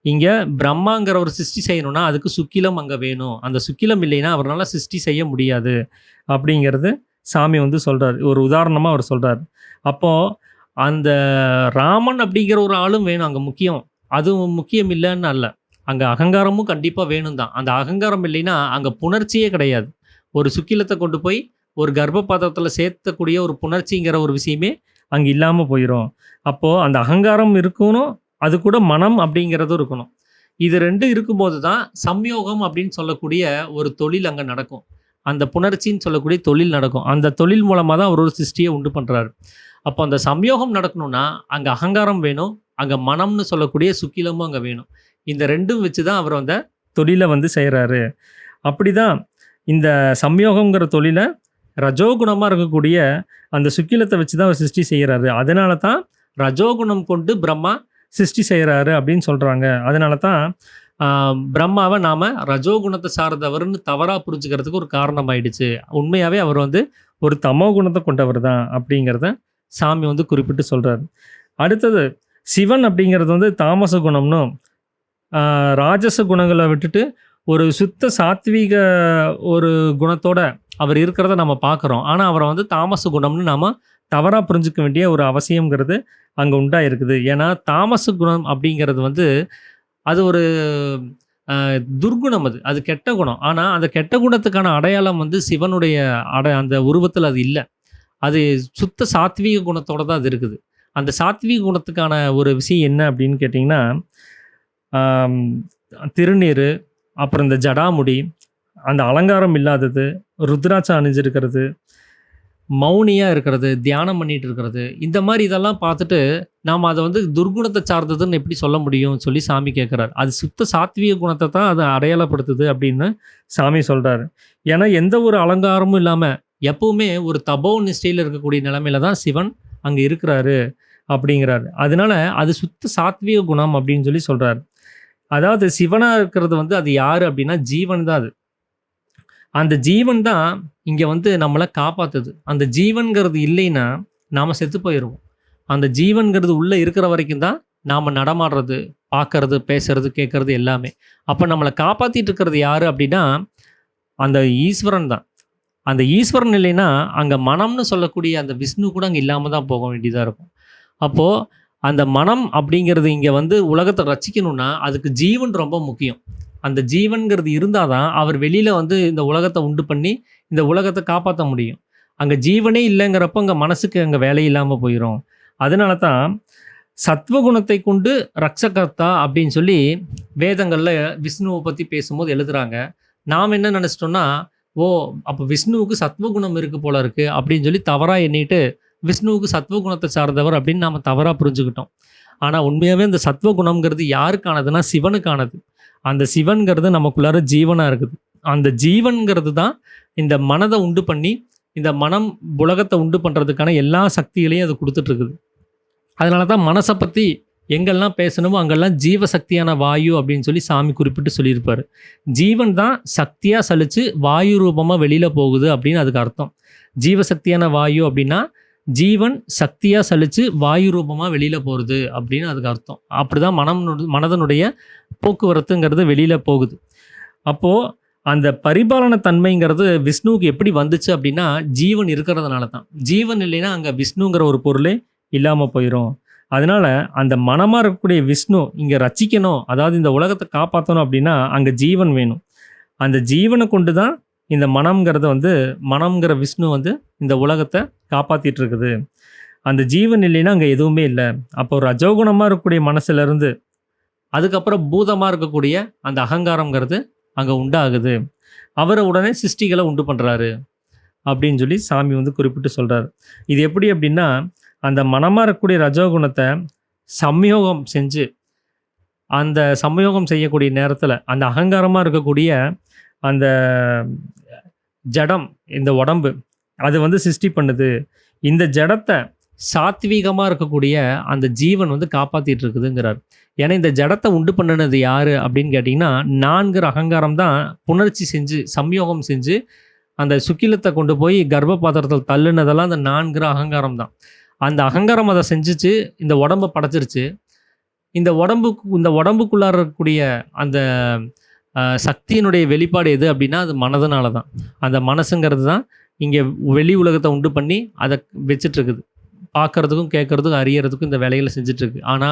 இங்க பிரம்மாங்கிற ஒரு சிருஷ்டி செய்யணும்னா, அதுக்கு சுக்கிலம் அங்க வேணும். அந்த சுக்கிலம் இல்லைன்னா, அவரால சிருஷ்டி செய்ய முடியாது. அப்படிங்கிறது சாமி வந்து சொல்றாரு. ஒரு உதாரணமா அவர் சொல்றாரு. அப்போ அந்த ராமன் அப்படிங்கிற ஒரு ஆளும் வேணும் அங்க முக்கியம். அதுவும் முக்கியம் இல்லன்னு அல்ல. அங்க அகங்காரமும் கண்டிப்பா வேணும் தான். அந்த அகங்காரம் இல்லைன்னா, அங்க புணர்ச்சியே கிடையாது. ஒரு சுக்கிலத்த கொண்டு போய் ஒரு கர்ப்ப பாத்திரத்தில சேர்த்தக்கூடிய ஒரு புணர்ச்சிங்கிற ஒரு விஷயமே அங்க இல்லாம போயிரும். அப்போ அந்த அகங்காரம் இருக்கணும். அது கூட மனம் அப்படிங்கிறதும் இருக்கணும். இது 2 இருக்கும்போது தான் சம்யோகம் அப்படின்னு சொல்லக்கூடிய ஒரு தொழில் அங்க நடக்கும். அந்த புணர்ச்சின்னு சொல்லக்கூடிய தொழில் நடக்கும். அந்த தொழில் மூலமா தான் அவர் ஒரு சிருஷ்டிய உண்டு பண்றாரு. அப்போ அந்த சம்யோகம் நடக்கணும்னா, அங்க அகங்காரம் வேணும். அங்க மனம்னு சொல்லக்கூடிய சுக்கிலமும் அங்க வேணும். இந்த 2ம் வச்சு தான் அவர் அந்த தொழில வந்து செய்றாரு. அப்படிதான் இந்த சம்யோகம்ங்கிற தொழில ரஜோகுணமா இருக்கக்கூடிய அந்த சுக்கிலத்த வச்சு தான் அவர் சிருஷ்டி செய்றாரு. அதனால தான் ரஜோகுணம் கொண்டு பிரம்மா சிருஷ்டி செய்றாரு அப்படின்னு சொல்றாங்க. அதனால தான் பிரம்மாவ நாம ரஜோகுணத்த சார்ந்தவர்ன்னு தவறா புரிஞ்சுக்கிறதுக்கு ஒரு காரணம் ஆயிடுச்சு. உண்மையாவே அவர் வந்து ஒரு தமோ குணத்த கொண்டவர் தான் அப்படிங்கிறத சாமி வந்து குறிப்பிட்டு சொல்றாரு. அடுத்தது சிவன் அப்படிங்கிறது வந்து தாமச குணம்னும், ராஜச குணங்கள விட்டுட்டு ஒரு சுத்த சாத்வீக ஒரு குணத்தோட அவர் இருக்கிறத நம்ம பார்க்குறோம். ஆனா, அவர வந்து தாமச குணம்னு நாம தவறா புரிஞ்சுக்க வேண்டிய ஒரு அவசியம்ங்கிறது அங்க உண்டாயிருக்குது. ஏன்னா, தாமச குணம் அப்படிங்கிறது வந்து அது ஒரு துர்குணம் அது. அது கெட்ட குணம். ஆனா, அந்த கெட்ட குணத்துக்கான அடையாளம் வந்து சிவனுடைய அந்த உருவத்தில அது இல்ல. அது சுத்த சாத்வீக குணத்தோட தான் அது இருக்குது. அந்த சாத்வீக குணத்துக்கான ஒரு விஷயம் என்ன அப்படின்னு கேட்டிங்கன்னா, ஆம் திருநீறு, அப்புறம் இந்த ஜடாமுடி, அந்த அலங்காரம் இல்லாதது, ருத்ராட்சம் அணிஞ்சிருக்கிறது, மௌனியா இருக்கிறது, தியானம் பண்ணிட்டு இருக்கிறது, இந்த மாரி இதெல்லாம் பார்த்துட்டு, நாம அத வந்து துர்குணத்த சார்ந்ததுன்னு எப்படி சொல்ல முடியும்னு சொல்லி சாமி கேட்கிறாரு. அது சுத்த சாத்வீக குணத்த தான் அது அடையாளப்படுத்துது அப்படின்னு சாமி சொல்றாரு. ஏன்னா, எந்த ஒரு அலங்காரமும் இல்லாம, எப்பவுமே ஒரு தபோ நிஷ்டையில இருக்கக்கூடிய நிலைமையில தான் சிவன் அங்க இருக்கிறாரு அப்படிங்கிறாரு. அதனால அது சுத்த சாத்வீக குணம் அப்படின்னு சொல்லி சொல்றாரு. அதாவது சிவனா இருக்கிறது வந்து அது யாரு அப்படின்னா, ஜீவன் தான் அது. அந்த ஜீவன் தான் இங்க வந்து நம்மள காப்பாத்துது. அந்த ஜீவன்கிறது இல்லைன்னா, நாம செத்து போயிருவோம். அந்த ஜீவன்கிறது உள்ள இருக்கிற வரைக்கும் தான், நாம நடமாடுறது, பார்க்கறது, பேசுறது, கேட்கறது எல்லாமே. அப்ப நம்மள காப்பாத்திட்டு இருக்கிறது யாரு அப்படின்னா, அந்த ஈஸ்வரன் தான். அந்த ஈஸ்வரன் இல்லைன்னா, அங்க மனம்னு சொல்லக்கூடிய அந்த விஷ்ணு கூட அங்க இல்லாம தான் போக வேண்டியதா இருக்கும். அப்போ அந்த மனம் அப்படிங்கிறது இங்க வந்து உலகத்த ரட்சிக்கணும்னா, அதுக்கு ஜீவன் ரொம்ப முக்கியம். அந்த ஜீவன்கிறது இருந்தா தான், அவர் வெளியில வந்து இந்த உலகத்த உண்டு பண்ணி, இந்த உலகத்த காப்பாத்த முடியும். அங்க ஜீவனே இல்லங்கிறப்போ, அங்க மனசுக்கு அங்க வேலை இல்லாம போயிரும். அதனால தான், சத்வகுணத்தை கொண்டு ரக்ஷகர்த்தா அப்படின்னு சொல்லி வேதங்கள்ல விஷ்ணுவ பத்தி பேசும்போது எழுதுறாங்க. நாம என்ன நெனச்சுட்டோம்னா, ஓ! அப்ப விஷ்ணுவுக்கு சத்வகுணம் இருக்கு போல இருக்கு அப்படின்னு சொல்லி தவறா எண்ணிட்டு, விஷ்ணுவுக்கு சத்வகுணத்த சார்ந்தவர் அப்படின்னு நாம தவறா புரிஞ்சுக்கிட்டோம். ஆனா உண்மையாவே இந்த சத்வகுணம்ங்கிறது யாருக்கானதுன்னா, சிவனுக்கானது. அந்த சிவன்கிறது நமக்குள்ளார ஜீவனா இருக்குது. அந்த ஜீவன்கிறது தான் இந்த மனத உண்டு பண்ணி, இந்த மனம் உலகத்த உண்டு பண்றதுக்கான எல்லா சக்திகளையும் அது குடுத்துட்டு இருக்குது. அதனால தான் மனச பத்தி எங்கெல்லாம் பேசணுமோ, அங்கெல்லாம் ஜீவசக்தியான வாயு அப்படின்னு சொல்லி சாமி குறிப்பிட்டு சொல்லியிருப்பாரு. ஜீவன் தான் சக்தியா சலிச்சு வாயு ரூபமா வெளியில போகுது அப்படின்னு அதுக்கு அர்த்தம். ஜீவசக்தியான வாயு அப்படின்னா, ஜீவன் சக்தியா சலிச்சு வாயு ரூபமா வெளியில போறது அப்படின்னு அதுக்கு அர்த்தம். அப்படிதான் மனதனுடைய போக்குவரத்துங்கிறது வெளியில போகுது. அப்போ அந்த பரிபாலன தன்மைங்கிறது விஷ்ணுவுக்கு எப்படி வந்துச்சு அப்படின்னா, ஜீவன் இருக்கிறதுனால தான். ஜீவன் இல்லைன்னா அங்க விஷ்ணுங்கிற ஒரு பொருளே இல்லாம போயிரும். அதனால அந்த மனமா இருக்கக்கூடிய விஷ்ணு இங்க ரட்சிக்கணும், அதாவது இந்த உலகத்த காப்பாத்தணும் அப்படின்னா, அங்க ஜீவன் வேணும். அந்த ஜீவன கொண்டு தான் இந்த மனம்ங்கிறது வந்து மனம்ங்கிற விஷ்ணு வந்து இந்த உலகத்த காப்பாத்திட்டு இருக்குது. அந்த ஜீவன் இல்லைன்னா அங்க எதுவுமே இல்ல. அப்போ ரஜோகுணமா இருக்கக்கூடிய மனசுலருந்து, அதுக்கப்புறம் பூதமா இருக்கக்கூடிய அந்த அகங்காரம்ங்கிறது அங்க உண்டாகுது. அவரு உடனே சிருஷ்டிகள உண்டு பண்றாரு. அப்படின்னு சொல்லி சாமி வந்து குறிப்பிட்டு சொல்றாரு. இது எப்படி அப்படின்னா, அந்த மனமா இருக்கக்கூடிய ரஜோகுணத்த சம்யோகம் செஞ்சு, அந்த சம்யோகம் செய்யக்கூடிய நேரத்துல, அந்த அகங்காரமா இருக்கக்கூடிய அந்த ஜடம், இந்த உடம்பு, அது வந்து சிருஷ்டி பண்ணுது. இந்த ஜடத்த சாத்வீகமா இருக்கக்கூடிய அந்த ஜீவன் வந்து காப்பாத்திட்டு இருக்குதுங்கிறார். ஏன்னா இந்த ஜடத்த உண்டு பண்ணுனது யாரு அப்படின்னு கேட்டிங்கன்னா, 4 அகங்காரம் தான் புணர்ச்சி செஞ்சு, சம்யோகம் செஞ்சு, அந்த சுக்கிலத்த கொண்டு போய் கர்ப்ப பாத்திரத்துல தள்ளுனதெல்லாம் அந்த 4 அகங்காரம் தான். அந்த அகங்காரம் அத செஞ்சுச்சு, இந்த உடம்ப படைச்சிருச்சு. இந்த உடம்புக்குள்ளார இருக்கக்கூடிய அந்த சக்தியினுடைய வெளிப்பாடு எது அப்படின்னா, அது மனதுனால தான். அந்த மனசுங்கிறது தான் இங்க வெளி உலகத்த உண்டு பண்ணி அத வச்சுட்ருக்குது. பார்க்கறதுக்கும், கேட்கறதுக்கும், அறியறதுக்கும் இந்த வேலைகள செஞ்சுட்ருக்கு. ஆனா,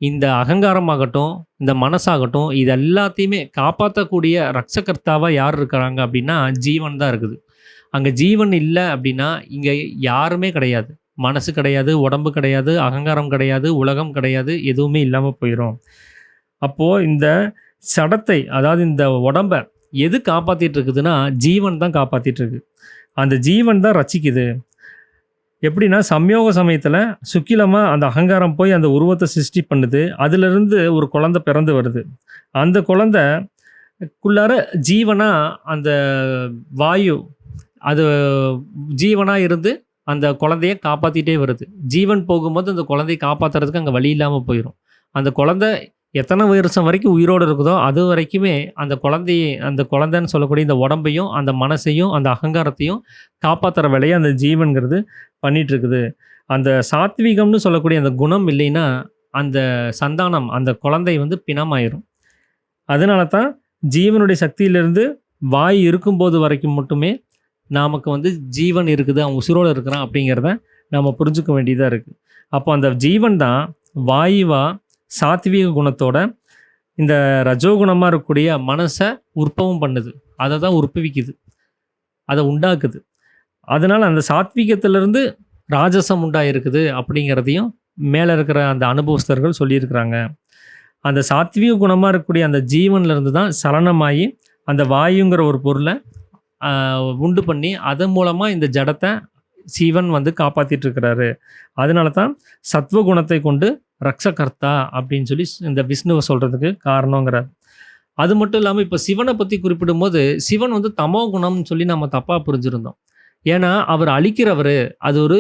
இந்த அகங்காரமாகட்டும், இந்த மனசாகட்டும், இது எல்லாத்தையுமே காப்பாத்தக்கூடிய ரட்சகர்த்தாவா யார் இருக்கிறாங்க அப்படின்னா, ஜீவன் தான் இருக்குது. அங்க ஜீவன் இல்ல அப்படின்னா, இங்க யாருமே கிடையாது. மனசு கிடையாது, உடம்பு கிடையாது, அகங்காரம் கிடையாது, உலகம் கிடையாது, எதுவுமே இல்லாம போயிரும். அப்போ இந்த சடத்தை, அதாவது இந்த உடம்ப எது காப்பாத்திட்டு இருக்குதுன்னா, ஜீவன் தான் காப்பாத்திட்டு இருக்கு. அந்த ஜீவன் தான் ரட்சிக்குது. எப்படின்னா, சம்யோக சமயத்துல சுக்கிலமா அந்த அகங்காரம் போய் அந்த உருவத்த சிருஷ்டி பண்ணுது. அதிலிருந்து ஒரு குழந்தை பிறந்து வருது. அந்த குழந்தைக்குள்ளார ஜீவனா அந்த வாயு, அது ஜீவனா இருந்து அந்த குழந்தைய காப்பாத்திட்டே வருது. ஜீவன் போகும்போது அந்த குழந்தைய காப்பாத்துறதுக்கு அங்க வழி இல்லாம போயிரும். அந்த குழந்தை எத்தனை வருஷம் வரைக்கும் உயிரோடு இருக்குதோ, அது வரைக்குமே அந்த குழந்தைன்னு சொல்லக்கூடிய இந்த உடம்பையும், அந்த மனசையும், அந்த அகங்காரத்தையும் காப்பாத்துற வேலைய அந்த ஜீவன்கிறது பண்ணிட்டு இருக்குது. அந்த சாத்வீகம்னு சொல்லக்கூடிய அந்த குணம் இல்லைன்னா, அந்த சந்தானம், அந்த குழந்தை வந்து பிணமாயிரும். அதனால தான் ஜீவனுடைய சக்தியிலிருந்து வாய் இருக்கும்போது வரைக்கும் மட்டுமே நமக்கு வந்து ஜீவன் இருக்குது, அவன் உசுரோட இருக்கிறான் அப்படிங்கிறத நம்ம புரிஞ்சுக்க வேண்டியதா இருக்கு. அப்போ அந்த ஜீவன் தான் வாயுவா சாத்வீக குணத்தோட இந்த ரஜோகுணமா இருக்கக்கூடிய மனசை உற்பவம் பண்ணுது. அதை தான் உற்பவிக்குது, அதை உண்டாக்குது. அதனால அந்த சாத்வீகத்திலிருந்து ராஜசம் உண்டாயிருக்குது அப்படிங்கிறதையும் மேலே இருக்கிற அந்த அனுபவஸ்தர்கள் சொல்லியிருக்கிறாங்க. அந்த சாத்வீக குணமாக இருக்கக்கூடிய அந்த ஜீவன்லேருந்து தான் சலனமாகி அந்த வாயுங்கிற ஒரு பொருளை உண்டு பண்ணி, அதன் மூலமாக இந்த ஜடத்தை சிவன் வந்து காப்பாத்திட்டு இருக்கிறாரு. அதனால தான் சத்வகுணத்தை கொண்டு ரக்ஷகர்த்தா அப்படின்னு சொல்லி இந்த விஷ்ணுவை சொல்றதுக்கு காரணங்கிறார். அது மட்டும் இல்லாம இப்ப சிவன பத்தி குறிப்பிடும்போது, சிவன் வந்து தமோ குணம்னு சொல்லி நம்ம தப்பா புரிஞ்சிருந்தோம். ஏன்னா, அவர் அழிக்கிறவரு. அது ஒரு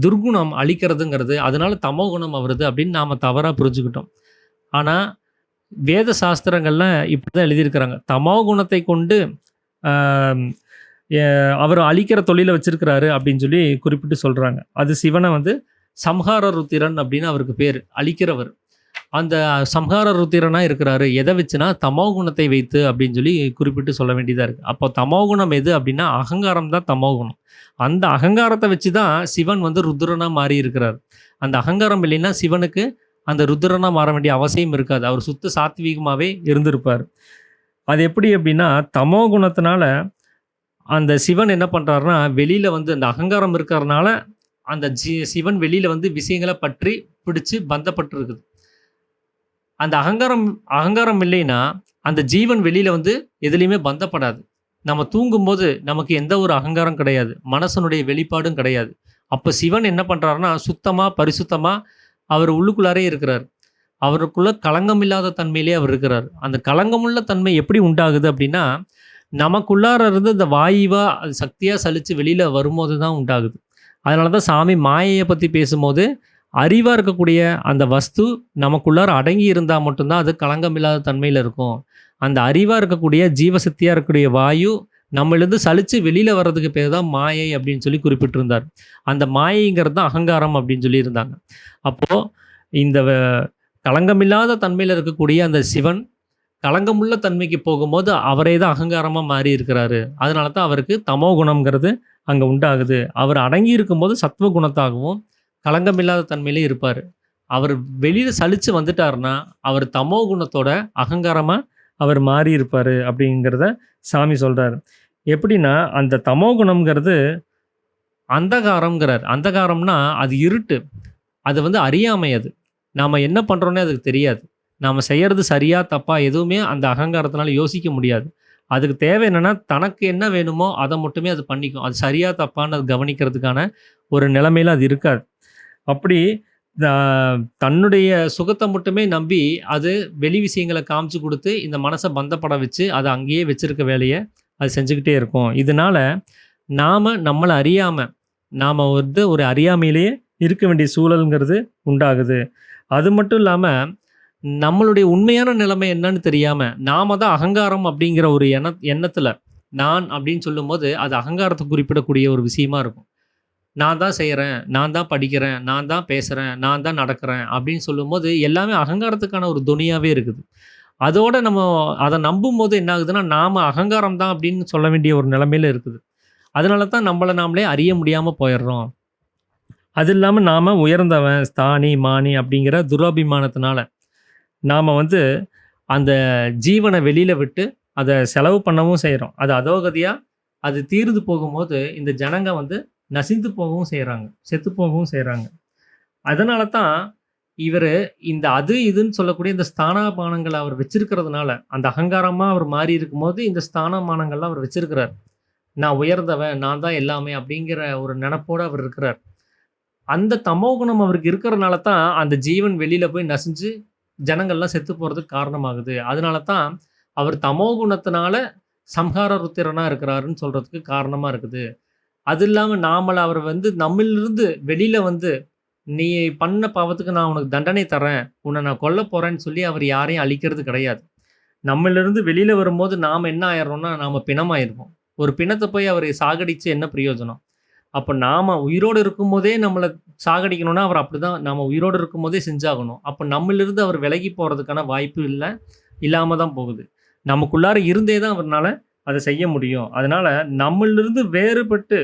துர்குணம் அழிக்கிறதுங்கிறது. அதனால தமோ குணம் அவரது அப்படின்னு நாம தவறா புரிஞ்சுக்கிட்டோம். ஆனா, வேத சாஸ்திரங்கள்ல இப்படிதான் எழுதியிருக்கிறாங்க. தமோ குணத்தை கொண்டு அ எ அவர் அழிக்கிற தொழில வச்சிருக்கிறாரு அப்படின்னு சொல்லி குறிப்பிட்டு சொல்றாங்க. அது சிவன வந்து சம்ஹார ருத்திரன் அப்படின்னு அவருக்கு பேரு. அழிக்கிறவர். அந்த சம்ஹார ருத்திரனா இருக்கிறாரு. எத வச்சுனா, தமோ குணத்தை வைத்து அப்படின்னு சொல்லி குறிப்பிட்டு சொல்ல வேண்டியதா இருக்கு. அப்போ தமோ குணம் எது அப்படின்னா, அகங்காரம் தான் தமோ குணம். அந்த அகங்காரத்த வச்சு தான் சிவன் வந்து ருத்ரனா மாறி இருக்கிறார். அந்த அகங்காரம் இல்லைன்னா, சிவனுக்கு அந்த ருத்ரனா மாற வேண்டிய அவசியம் இருக்காது. அவர் சுத்த சாத்வீகமாவே இருந்திருப்பார். அது எப்படி அப்படின்னா, தமோ குணத்தினால அந்த சிவன் என்ன பண்றாருன்னா, வெளியில வந்து அந்த அகங்காரம் இருக்கிறனால, அந்த சிவன் வெளியில வந்து விஷயங்கள பற்றி, பிடிச்சு பந்தப்பட்டு இருக்குது. அந்த அகங்காரம் அகங்காரம் இல்லைன்னா, அந்த ஜீவன் வெளியில வந்து எதுலயுமே பந்தப்படாது. நம்ம தூங்கும்போது நமக்கு எந்த ஒரு அகங்காரம் கிடையாது. மனசனுடைய வெளிப்பாடும் கிடையாது. அப்ப சிவன் என்ன பண்றாருன்னா, சுத்தமா, பரிசுத்தமா அவர் உள்ளுக்குள்ளாரே இருக்கிறார். அவருக்குள்ள களங்கம் இல்லாத தன்மையிலே அவர் இருக்கிறார். அந்த களங்கமுள்ள தன்மை எப்படி உண்டாகுது அப்படின்னா, நமக்குள்ளார இருந்து இந்த வாயுவா, அது சக்தியா சலிச்சு வெளியில வரும்போது தான் உண்டாகுது. அதனால தான் சாமி மாயைய பத்தி பேசும்போது, அறிவா இருக்கக்கூடிய அந்த வஸ்து நமக்குள்ளார அடங்கி இருந்தா மட்டும் தான் அது களங்கமில்லாத தன்மையில இருக்கும். அந்த அறிவா இருக்கக்கூடிய ஜீவசக்தியா இருக்கக்கூடிய வாயு நம்மளிருந்து சலிச்சு வெளியில வர்றதுக்கு பேர் தான் மாயை அப்படின்னு சொல்லி குறிப்பிட்டிருந்தார். அந்த மாயைங்கிறது தான் அகங்காரம் அப்படின்னு சொல்லியிருந்தாங்க. அப்போ இந்த களங்கமில்லாத தன்மையில இருக்கக்கூடிய அந்த சிவன் களங்கமுள்ள தன்மைக்கு போகும்போது அவரே தான் அகங்காரமா மாறி இருக்கிறாரு. அதனால தான் அவருக்கு தமோ குணம்ங்கிறது அங்க உண்டாகுது. அவர் அடங்கி இருக்கும்போது சத்துவ குணத்தாகவும், களங்கமில்லாத தன்மையிலே இருப்பாரு. அவர் வெளியில சலிச்சு வந்துட்டாருன்னா, அவர் தமோ குணத்தோட அகங்காரமா அவர் மாறி இருப்பாரு அப்படிங்கிறத சாமி சொல்றாரு. எப்படின்னா, அந்த தமோ குணம்ங்கிறது அந்தகாரம்ங்கிறார். அந்தகாரம்னா அது இருட்டு. அது வந்து அறியாமை அது. நாம என்ன பண்றோம்னே அதுக்கு தெரியாது. நாம செய்யறது சரியா, தப்பா எதுவுமே அந்த அகங்காரத்தினால யோசிக்க முடியாது. அதுக்கு தேவை என்னன்னா, தனக்கு என்ன வேணுமோ அத மட்டுமே அது பண்ணிக்கும். அது சரியா, தப்பான்னு அது கவனிக்கிறதுக்கான ஒரு நிலைமையில அது இருக்காது. அப்படி த தன்னுடைய சுகத்த மட்டுமே நம்பி, அது வெளி விஷயங்கள காமிச்சு குடுத்து, இந்த மனச பந்தப்பட வச்சு, அத அங்கேயே வச்சிருக்க வேலைய அது செஞ்சுக்கிட்டே இருக்கும். இதனால நாம நம்மள அறியாம, நாம வந்து ஒரு அறியாமையிலேயே இருக்க வேண்டிய சூழல்ங்கிறது உண்டாகுது. அது மட்டும் இல்லாம, நம்மளுடைய உண்மையான நிலைமை என்னன்னு தெரியாம, நாம தான் அகங்காரம் அப்படிங்கிற ஒரு எண்ணத்துல, நான் அப்படின்னு சொல்லும்போது, அது அகங்காரத்த குறிப்பிடக்கூடிய ஒரு விஷயமா இருக்கும். நான் தான் செய்றேன், நான் தான் படிக்கிறேன், நான் தான் பேசுறேன், நான் தான் நடக்கிறேன் அப்படின்னு சொல்லும்போது, எல்லாமே அகங்காரத்துக்கான ஒரு தொனியாவே இருக்குது. அதோட நம்ம அத நம்பும்போது என்ன ஆகுதுன்னா, நாம அகங்காரம் தான் அப்படின்னு சொல்ல வேண்டிய ஒரு நிலைமையில இருக்குது. அதனால தான் நம்மள நாமளே அறிய முடியாம போயிடுறோம். அது இல்லாம நாம உயர்ந்தவன், ஸ்தானி, மானி அப்படிங்கிற துரபிமானத்தினால, நாம வந்து அந்த ஜீவன வெளியில விட்டு, அத செலவு பண்ணவும் செய்றோம். அது அதோகதியா அது தீர்ந்து போகும்போது, இந்த ஜனங்க வந்து நசிந்து போகவும் செய்றாங்க. செத்து போகவும் செய்றாங்க. அதனால தான் இவரு இந்த அது, இதுன்னு சொல்லக்கூடிய இந்த ஸ்தானமானங்கள அவர் வச்சிருக்கிறதுனால, அந்த அகங்காரமா அவர் மாறி இருக்கும்போது, இந்த ஸ்தானமானங்கள்லாம் அவர் வச்சிருக்கிறார். நான் உயர்ந்தவன், நான் தான் எல்லாமே அப்படிங்கிற ஒரு நெனப்போட அவர் இருக்கிறார். அந்த தமோ குணம் அவருக்கு இருக்கிறனால தான், அந்த ஜீவன் வெளியில போய் நசிஞ்சு, ஜனங்கள்லாம் செத்து போறதுக்கு காரணமாகுது. அதனால தான், அவர் தமோ குணத்தினால சம்ஹார ருத்திரனா இருக்கிறாருன்னு சொல்றதுக்கு காரணமா இருக்குது. அது இல்லாம நாமள அவர் வந்து நம்மிலிருந்து வெளியில வந்து, "நீ பண்ண பாவத்துக்கு நான் உனக்கு தண்டனை தர்றேன். உன்ன நான் கொல்லப் போறேன்னு" சொல்லி அவர் யாரையும் அழிக்கிறது கிடையாது. நம்மிலிருந்து வெளியில வரும்போது நாம என்ன ஆயிடுறோம்னா, நாம பிணமாயிருவோம். ஒரு பிணத்த போய் அவரு சாகடிச்சு என்ன பிரயோஜனம்? அப்ப நாம உயிரோடு இருக்கும்போதே நம்மள சாகடிக்கணும்னா, அவர் அப்படிதான் நாம உயிரோடு இருக்கும்போதே செஞ்சாகணும். அப்ப நம்மிலிருந்து அவர் விலகி போறதுக்கான வாய்ப்பு இல்ல. இல்லாம தான் போகுது. நமக்குள்ளார இருந்தே தான் அவர்னால அத செய்ய முடியும். அதனால நம்மளிலிருந்து வேறுபட்டு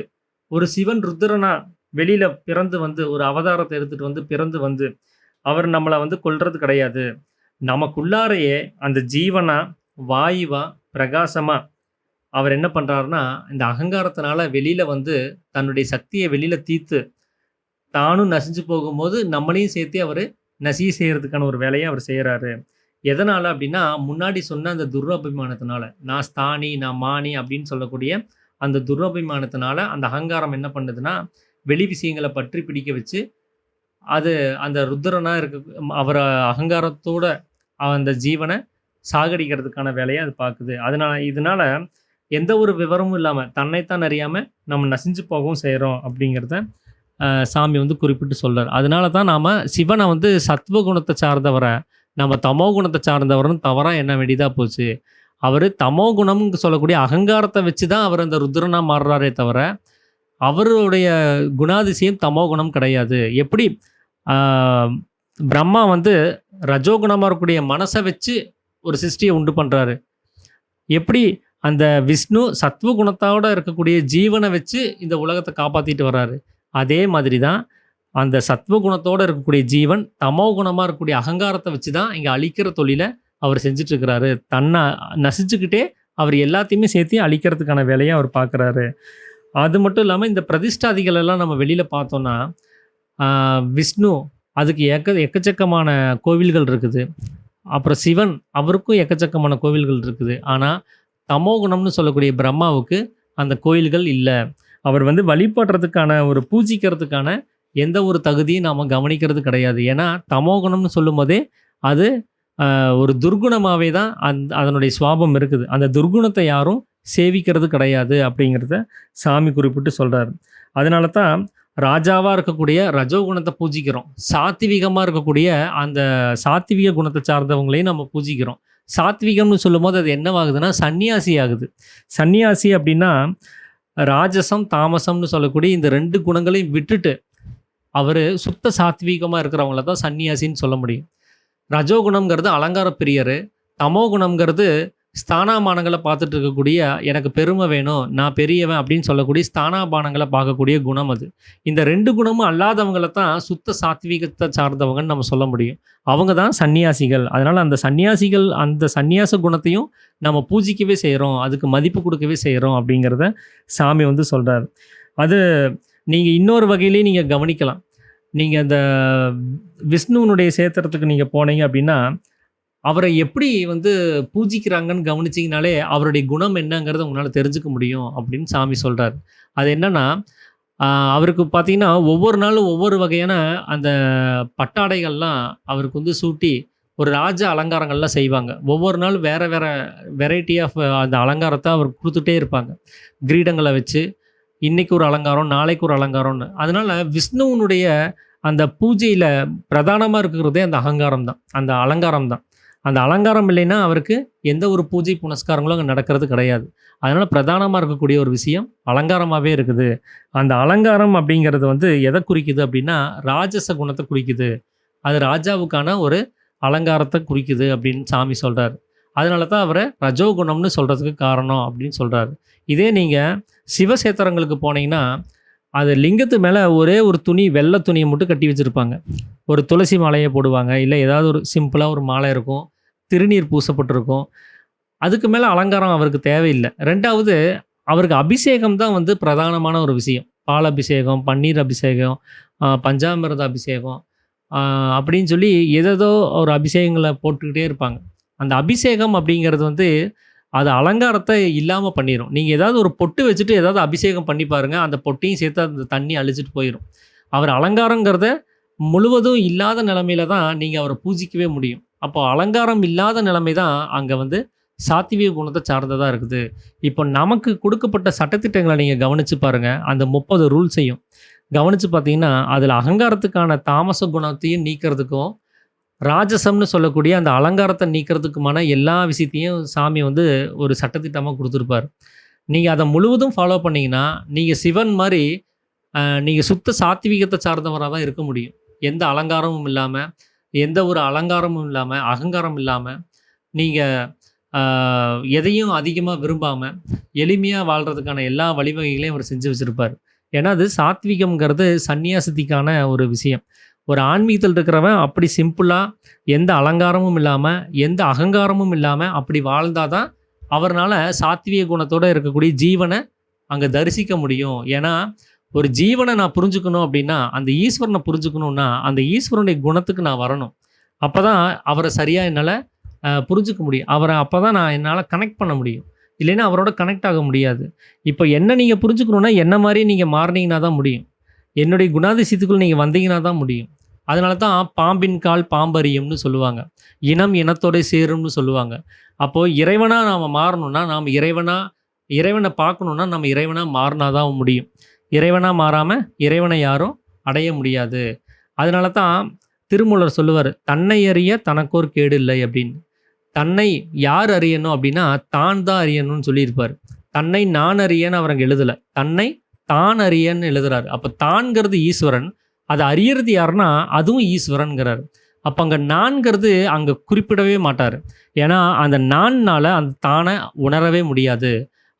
ஒரு சிவன் ருத்ரனா வெளியில பிறந்து வந்து, ஒரு அவதாரத்த எடுத்துட்டு வந்து பிறந்து வந்து, அவர் நம்மள வந்து கொல்றது கிடையாது. நமக்குள்ளாரையே அந்த ஜீவனா, வாயுவா, பிரகாசமா அவர் என்ன பண்றாருன்னா, இந்த அகங்காரத்தினால வெளியில வந்து தன்னுடைய சக்திய வெளியில தீர்த்து, தானும் நசிஞ்சு போகும்போது, நம்மளையும் சேர்த்தே அவரு நசிய செய்றதுக்கான ஒரு வேலைய அவர் செய்றாரு. எதனால அப்டின்னா, முன்னாடி சொன்ன அந்த துரபிமானத்தினால. நான் ஸ்தானி, நான் மானி அப்படின்னு சொல்லக்கூடிய அந்த துரபிமானத்தினால அந்த அகங்காரம் என்ன பண்ணுதுன்னா, வெளி விஷயங்கள பற்றி பிடிக்க வச்சு, அது அந்த ருத்ரனா அவர அகங்காரத்தோட அந்த ஜீவன சாகடிக்கிறதுக்கான வேலைய அது பாக்குது. இதனால எந்த ஒரு விவரமும் இல்லாம, தன்னைத்தான் அறியாம நம்ம நசிஞ்சு போகவும் செய்றோம் அப்படிங்கிறத சாமி வந்து குறிப்பிட்டு சொல்றாரு. அதனால தான் நாம சிவன வந்து சத்துவ குணத்த சார்ந்தவர, நம்ம தமோ குணத்த சார்ந்தவர்ன்னு தவறா எண்ண வேண்டியதா போச்சு. அவரு தமோ குணம்னு சொல்லக்கூடிய அகங்காரத்த வச்சு தான் அவர் அந்த ருத்ரனா மாறுறாரே தவிர, அவருடைய குணாதிசயம் தமோ குணம் கிடையாது. எப்படி ஆ பிரம்மா வந்து ரஜோகுணமா இருக்கக்கூடிய மனச வச்சு ஒரு சிருஷ்டிய உண்டு பண்றாரு. எப்படி அந்த விஷ்ணு சத்வ குணத்தோட இருக்கக்கூடிய ஜீவன வச்சு இந்த உலகத்த காப்பாத்திட்டு வர்றாரு. அதே மாதிரி தான் அந்த சத்வ குணத்தோட இருக்கக்கூடிய ஜீவன், தமோ குணமா இருக்கக்கூடிய அகங்காரத்த வச்சு தான் இங்க அழிக்கிற தொழில அவர் செஞ்சுட்டு இருக்கிறாரு. தன்ன நசிச்சுக்கிட்டே அவர் எல்லாத்தையுமே சேர்த்து அழிக்கிறதுக்கான வேலைய அவர் பார்க்குறாரு. அது மட்டும் இல்லாம இந்த பிரதிஷ்டாதிகள் எல்லாம் நம்ம வெளியில பார்த்தோம்னா, ஆ விஷ்ணு அதுக்கு எக்கச்சக்கமான கோவில்கள் இருக்குது. அப்புறம் சிவன் அவருக்கும் எக்கச்சக்கமான கோவில்கள் இருக்குது. ஆனா, தமோ குணம்னு சொல்லக்கூடிய பிரம்மாவுக்கு அந்த கோயில்கள் இல்ல. அவர் வந்து வழிபடுறதுக்கான ஒரு பூஜிக்கிறதுக்கான எந்த ஒரு தகுதியும் நாம கவனிக்கிறது கிடையாது. ஏன்னா, தமோ குணம்னு சொல்லும்போதே அது ஒரு துர்குணமாவே தான் அதனுடைய சுவாபம் இருக்குது. அந்த துர்குணத்த யாரும் சேவிக்கிறது கிடையாது அப்படிங்கிறத சாமி குறிப்பிட்டு சொல்றாரு. அதனால தான் ராஜாவா இருக்கக்கூடிய ரஜோகுணத்த பூஜிக்கிறோம். சாத்விகமா இருக்கக்கூடிய அந்த சாத்விக குணத்த சார்ந்தவங்களையும் நம்ம பூஜிக்கிறோம். சாத்விகம்னு சொல்லும்போது அது என்னவாகுதுன்னா, சந்நியாசி ஆகுது. சந்நியாசி அப்படின்னா, ராஜசம், தாமசம்னு சொல்லக்கூடிய இந்த 2 குணங்களையும் விட்டுட்டு, அவரு சுத்த சாத்வீகமா இருக்கிறவங்கள தான் சந்நியாசின்னு சொல்ல முடியும். ரஜோகுணம்ங்கிறது அலங்கார பிரியரு. தமோ குணம்ங்கிறது ஸ்தானாமானங்கள பார்த்துட்டு இருக்கக்கூடிய, எனக்கு பெருமை வேணும், நான் பெரியவன் அப்படின்னு சொல்லக்கூடிய ஸ்தானாபானங்கள பார்க்கக்கூடிய குணம் அது. இந்த 2 குணமும் அல்லாதவங்கள தான் சுத்த சாத்வீகத்த சார்ந்தவங்கன்னு நம்ம சொல்ல முடியும். அவங்க தான் சந்நியாசிகள். அதனால அந்த சந்நியாசிகள் அந்த சந்நியாச குணத்தையும் நம்ம பூஜிக்கவே செய்றோம். அதுக்கு மதிப்பு குடுக்கவே செய்றோம் அப்படிங்கிறத சாமி வந்து சொல்றாரு. அது நீங்க இன்னொரு வகையிலேயும் நீங்க கவனிக்கலாம். நீங்க அந்த விஷ்ணுவினுடைய சேத்திரத்துக்கு நீங்க போனீங்க அப்படின்னா, அவரை எப்படி வந்து பூஜிக்கிறாங்கன்னு கவனிச்சீங்கனாலே, அவருடைய குணம் என்னங்கிறத உங்களால தெரிஞ்சுக்க முடியும் அப்படின்னு சாமி சொல்றாரு. அது என்னன்னா, அ அவருக்கு பார்த்தீங்கன்னா, ஒவ்வொரு நாளும் ஒவ்வொரு வகையான அந்த பட்டாடைகள்லாம் அவருக்கு வந்து சூட்டி, ஒரு ராஜ அலங்காரங்கள்லாம் செய்வாங்க. ஒவ்வொரு நாளும் வேற வேற வெரைட்டி ஆஃப் அந்த அலங்காரத்த அவருக்கு குடுத்துட்டே இருப்பாங்க. கிரீடங்கள வச்சு, இன்னைக்கு ஒரு அலங்காரம், நாளைக்கு ஒரு அலங்காரம்னு. அதனால விஷ்ணுவினுடைய அந்த பூஜையில பிரதானமா இருக்கிறதே அந்த அகங்காரம் தான். அந்த அலங்காரம் தான். அந்த அலங்காரம் இல்லைன்னா, அவருக்கு எந்த ஒரு பூஜை புனஸ்காரங்களும் அங்க நடக்கிறது கிடையாது. அதனால பிரதானமா இருக்கக்கூடிய ஒரு விஷயம் அலங்காரமாவே இருக்குது. அந்த அலங்காரம் அப்படிங்கிறது வந்து எத குறிக்குது அப்படின்னா, ராஜச குணத்த குறிக்குது. அது ராஜாவுக்கான ஒரு அலங்காரத்த குறிக்குது அப்படின்னு சாமி சொல்றாரு. அதனால தான் அவர ரஜோகுணம்னு சொல்றதுக்கு காரணம் அப்படின்னு சொல்றாரு. இதே நீங்க சிவசேத்திரங்களுக்கு போனீங்கன்னா, அது லிங்கத்து மேல ஒரே ஒரு துணி, வெள்ள துணிய மட்டும் கட்டி வச்சிருப்பாங்க. ஒரு துளசி மாலைய போடுவாங்க. இல்ல ஏதாவது ஒரு சிம்பிளா ஒரு மாலை இருக்கும். திருநீர் பூசப்பட்டிருக்கும். அதுக்கு மேல அலங்காரம் அவருக்கு தேவையில்ல. 2வது அவருக்கு அபிஷேகம் தான் வந்து பிரதானமான ஒரு விஷயம். பால் அபிஷேகம், பன்னீர் அபிஷேகம், பஞ்சாமிர்த அபிஷேகம், அ அப்படின்னு சொல்லி ஏதேதோ ஒரு அபிஷேகங்கள போட்டுக்கிட்டே இருப்பாங்க. அந்த அபிஷேகம் அப்படிங்கிறது வந்து, அது அலங்காரத்த இல்லாம பண்ணிரும். நீங்க ஏதாவது ஒரு பொட்டு வச்சுட்டு ஏதாவது அபிஷேகம் பண்ணி பாருங்க. அந்த பொட்டையும் சேர்த்து அந்த தண்ணி அழிச்சிட்டு போயிரும். அவர் அலங்காரங்கிறத முழுவதும் இல்லாத நிலைமையில தான் நீங்க அவர பூஜிக்கவே முடியும். அப்போ அலங்காரம் இல்லாத நிலைமை தான் அங்க வந்து சாத்வீக குணத்த சார்ந்ததா இருக்குது. இப்போ நமக்கு குடுக்கப்பட்ட சட்டதிட்டங்கள நீங்க கவனிச்சு பாருங்க. அந்த 30 ரூல்ஸையும் கவனிச்சு பார்த்தீங்கன்னா, அதுல அகங்காரத்துக்கான தாமச குணத்தையும் நீக்கிறதுக்கும், ராஜசம்னு சொல்லக்கூடிய அந்த அலங்காரத்த நீக்கிறதுக்குமான எல்லா விஷயத்தையும் சாமி வந்து ஒரு சட்டதிட்டமா குடுத்திருப்பாரு. நீங்க அத முழுவதும் ஃபாலோ பண்ணீங்கன்னா, நீங்க சிவன் மாரி நீங்க சுத்த சாத்வீகத்த சார்ந்தவரா தான் இருக்க முடியும். எந்த அலங்காரமும் இல்லாம, எந்த ஒரு அலங்காரமும் இல்லாம, அகங்காரம் இல்லாம, நீங்க அ எதையும் அதிகமா விரும்பாம, எளிமையா வாழ்றதுக்கான எல்லா வழிவகைகளையும் அவர் செஞ்சு வச்சிருப்பாரு. ஏன்னா, அது சாத்வீகம்ங்கிறது சந்நியாசத்துக்கான ஒரு விஷயம். ஒரு ஆன்மீகத்தில் இருக்கிறவன் அப்படி சிம்பிளா, எந்த அலங்காரமும் இல்லாம, எந்த அகங்காரமும் இல்லாம அப்படி வாழ்ந்தா தான், அவர்னால சாத்வீக குணத்தோட இருக்கக்கூடிய ஜீவன அங்க தரிசிக்க முடியும். ஏன்னா, ஒரு ஜீவன நான் புரிஞ்சுக்கணும் அப்படின்னா, அந்த ஈஸ்வரன புரிஞ்சுக்கணும்னா, அந்த ஈஸ்வரனுடைய குணத்துக்கு நான் வரணும். அப்பதான் அவர சரியா என்னால புரிஞ்சுக்க முடியும். அவர அப்பதான் நான் என்னால கனெக்ட் பண்ண முடியும். இல்லைன்னா அவரோட கனெக்ட் ஆக முடியாது. இப்போ என்ன நீங்கள் புரிஞ்சுக்கணுன்னா என்ன மாதிரி நீங்கள் மாறினீங்கன்னா தான் முடியும். என்னுடைய குணாதிசயத்துக்குள் நீங்கள் வந்தீங்கன்னா தான் முடியும். அதனால தான் பாம்பின் கால் பாம்பரியும்னு சொல்லுவாங்க. இனம் இனத்தோட சேரும்னு சொல்லுவாங்க. அப்போது இறைவனா நாம் மாறணும்னா, நாம் இறைவனை பார்க்கணுன்னா நம்ம இறைவனா மாறினா தான் முடியும். இறைவனா மாறாமல் இறைவனை யாரும் அடைய முடியாது. அதனால தான் திருமூலர் சொல்லுவார், தன்னை அறிய தனக்கோர் கேடு இல்லை அப்படின்னு. தன்னை யார் அறியணும் அப்படின்னா தான் தான் அறியணும்னு சொல்லியிருப்பார். தன்னை நான் அறியன்னு அவர் அங்கே எழுதலை, தன்னை தான் அறியன்னு எழுதுறாரு. அப்போ தான்கிறது ஈஸ்வரன், அதை அறியறது யாருன்னா அதுவும் ஈஸ்வரன்கிறார். அப்போ அங்கே நான்கிறது அங்கே குறிப்பிடவே மாட்டார். ஏன்னா அந்த நான்னால் அந்த தானை உணரவே முடியாது.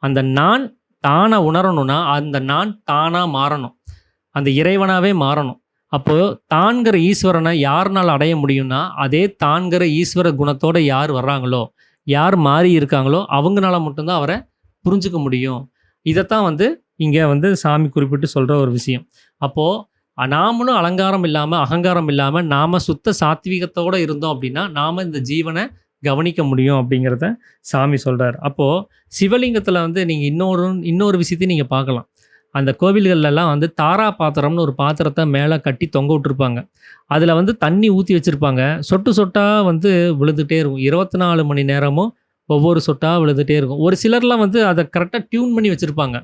அந்த நான் தானை உணரணும்னா அந்த நான் தானாக மாறணும், அந்த இறைவனாகவே மாறணும். அப்போது தான்கிற ஈஸ்வரனை யாருனால் அடைய முடியும்னா அதே தான்கிற ஈஸ்வர குணத்தோடு யார் வர்றாங்களோ, யார் மாறி இருக்காங்களோ அவங்களால மட்டும்தான் அவரை புரிஞ்சுக்க முடியும். இதைத்தான் இங்கே சாமி குறிப்பிட்டு சொல்கிற ஒரு விஷயம். அப்போது நாமளும் அலங்காரம் இல்லாமல் அகங்காரம் இல்லாமல் நாம் சுத்த சாத்வீகத்தோடு இருந்தோம் அப்படின்னா நாம் இந்த ஜீவனை கவனிக்க முடியும் அப்படிங்கிறத சாமி சொல்கிறார். அப்போது சிவலிங்கத்தில் நீங்கள் இன்னொரு விஷயத்தையும் நீங்கள் பார்க்கலாம். அந்த கோவில்கள்லாம் தாரா பாத்திரம்னு ஒரு பாத்திரத்தை மேலே கட்டி தொங்க விட்டுருப்பாங்க. அதில் தண்ணி ஊற்றி வச்சுருப்பாங்க. சொட்டு சொட்டாக விழுந்துகிட்டே இருக்கும். 24 மணி நேரமும் ஒவ்வொரு சொட்டாக விழுந்துகிட்டே இருக்கும். ஒரு சிலர்லாம் அதை கரெக்டாக டியூன் பண்ணி வச்சுருப்பாங்க.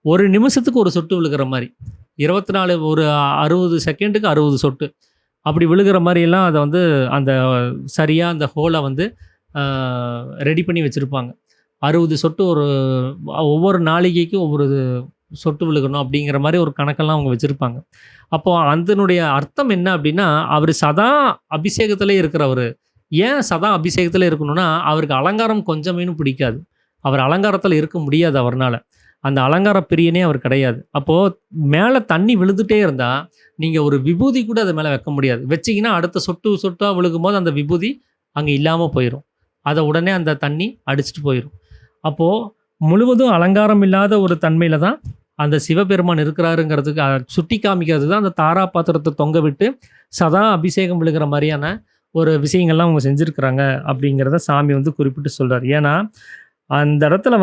ஒரு நிமிஷத்துக்கு ஒரு சொட்டு விழுகிற மாதிரி, 24 ஒரு 60 செகண்டுக்கு 60 சொட்டு அப்படி விழுகிற மாதிரியெல்லாம் அதை அந்த சரியாக அந்த ஹோலை ரெடி பண்ணி வச்சுருப்பாங்க. 60 சொட்டு ஒவ்வொரு நாளிகைக்கும் ஒவ்வொரு சொட்டு விழுகணும் அப்படிங்கிற மாதிரி ஒரு கணக்கெல்லாம் அவங்க வச்சுருப்பாங்க. அப்போது அதனுடைய அர்த்தம் என்ன அப்படின்னா, அவர் சதா அபிஷேகத்திலே இருக்கிறவர். ஏன் சதா அபிஷேகத்தில் இருக்கணும்னா அவருக்கு அலங்காரம் கொஞ்சமேனும் பிடிக்காது. அவர் அலங்காரத்தில் இருக்க முடியாது. அவர்னால் அந்த அலங்கார பிரியனே அவர் கிடையாது. அப்போது மேலே தண்ணி விழுந்துகிட்டே இருந்தால் நீங்கள் ஒரு விபூதி கூட அது மேலே வைக்க முடியாது. வச்சிங்கன்னா அடுத்த சொட்டாக விழுகும்போது அந்த விபூதி அங்கே இல்லாமல் போயிடும். அதை உடனே அந்த தண்ணி அடிச்சுட்டு போயிடும். அப்போது முழுவதும் அலங்காரம் இல்லாத ஒரு தன்மையில் தான் அந்த சிவபெருமான் இருக்கிறாருங்கிறதுக்கு சுட்டி காமிக்கிறது தான் அந்த தாரா பாத்திரத்தை தொங்க விட்டு சதா அபிஷேகம் விழுகிற மாதிரியான ஒரு விஷயங்கள்லாம் அவங்க செஞ்சுருக்கிறாங்க அப்படிங்கிறத சாமி குறிப்பிட்டு சொல்கிறார். ஏன்னா அந்த இடத்துல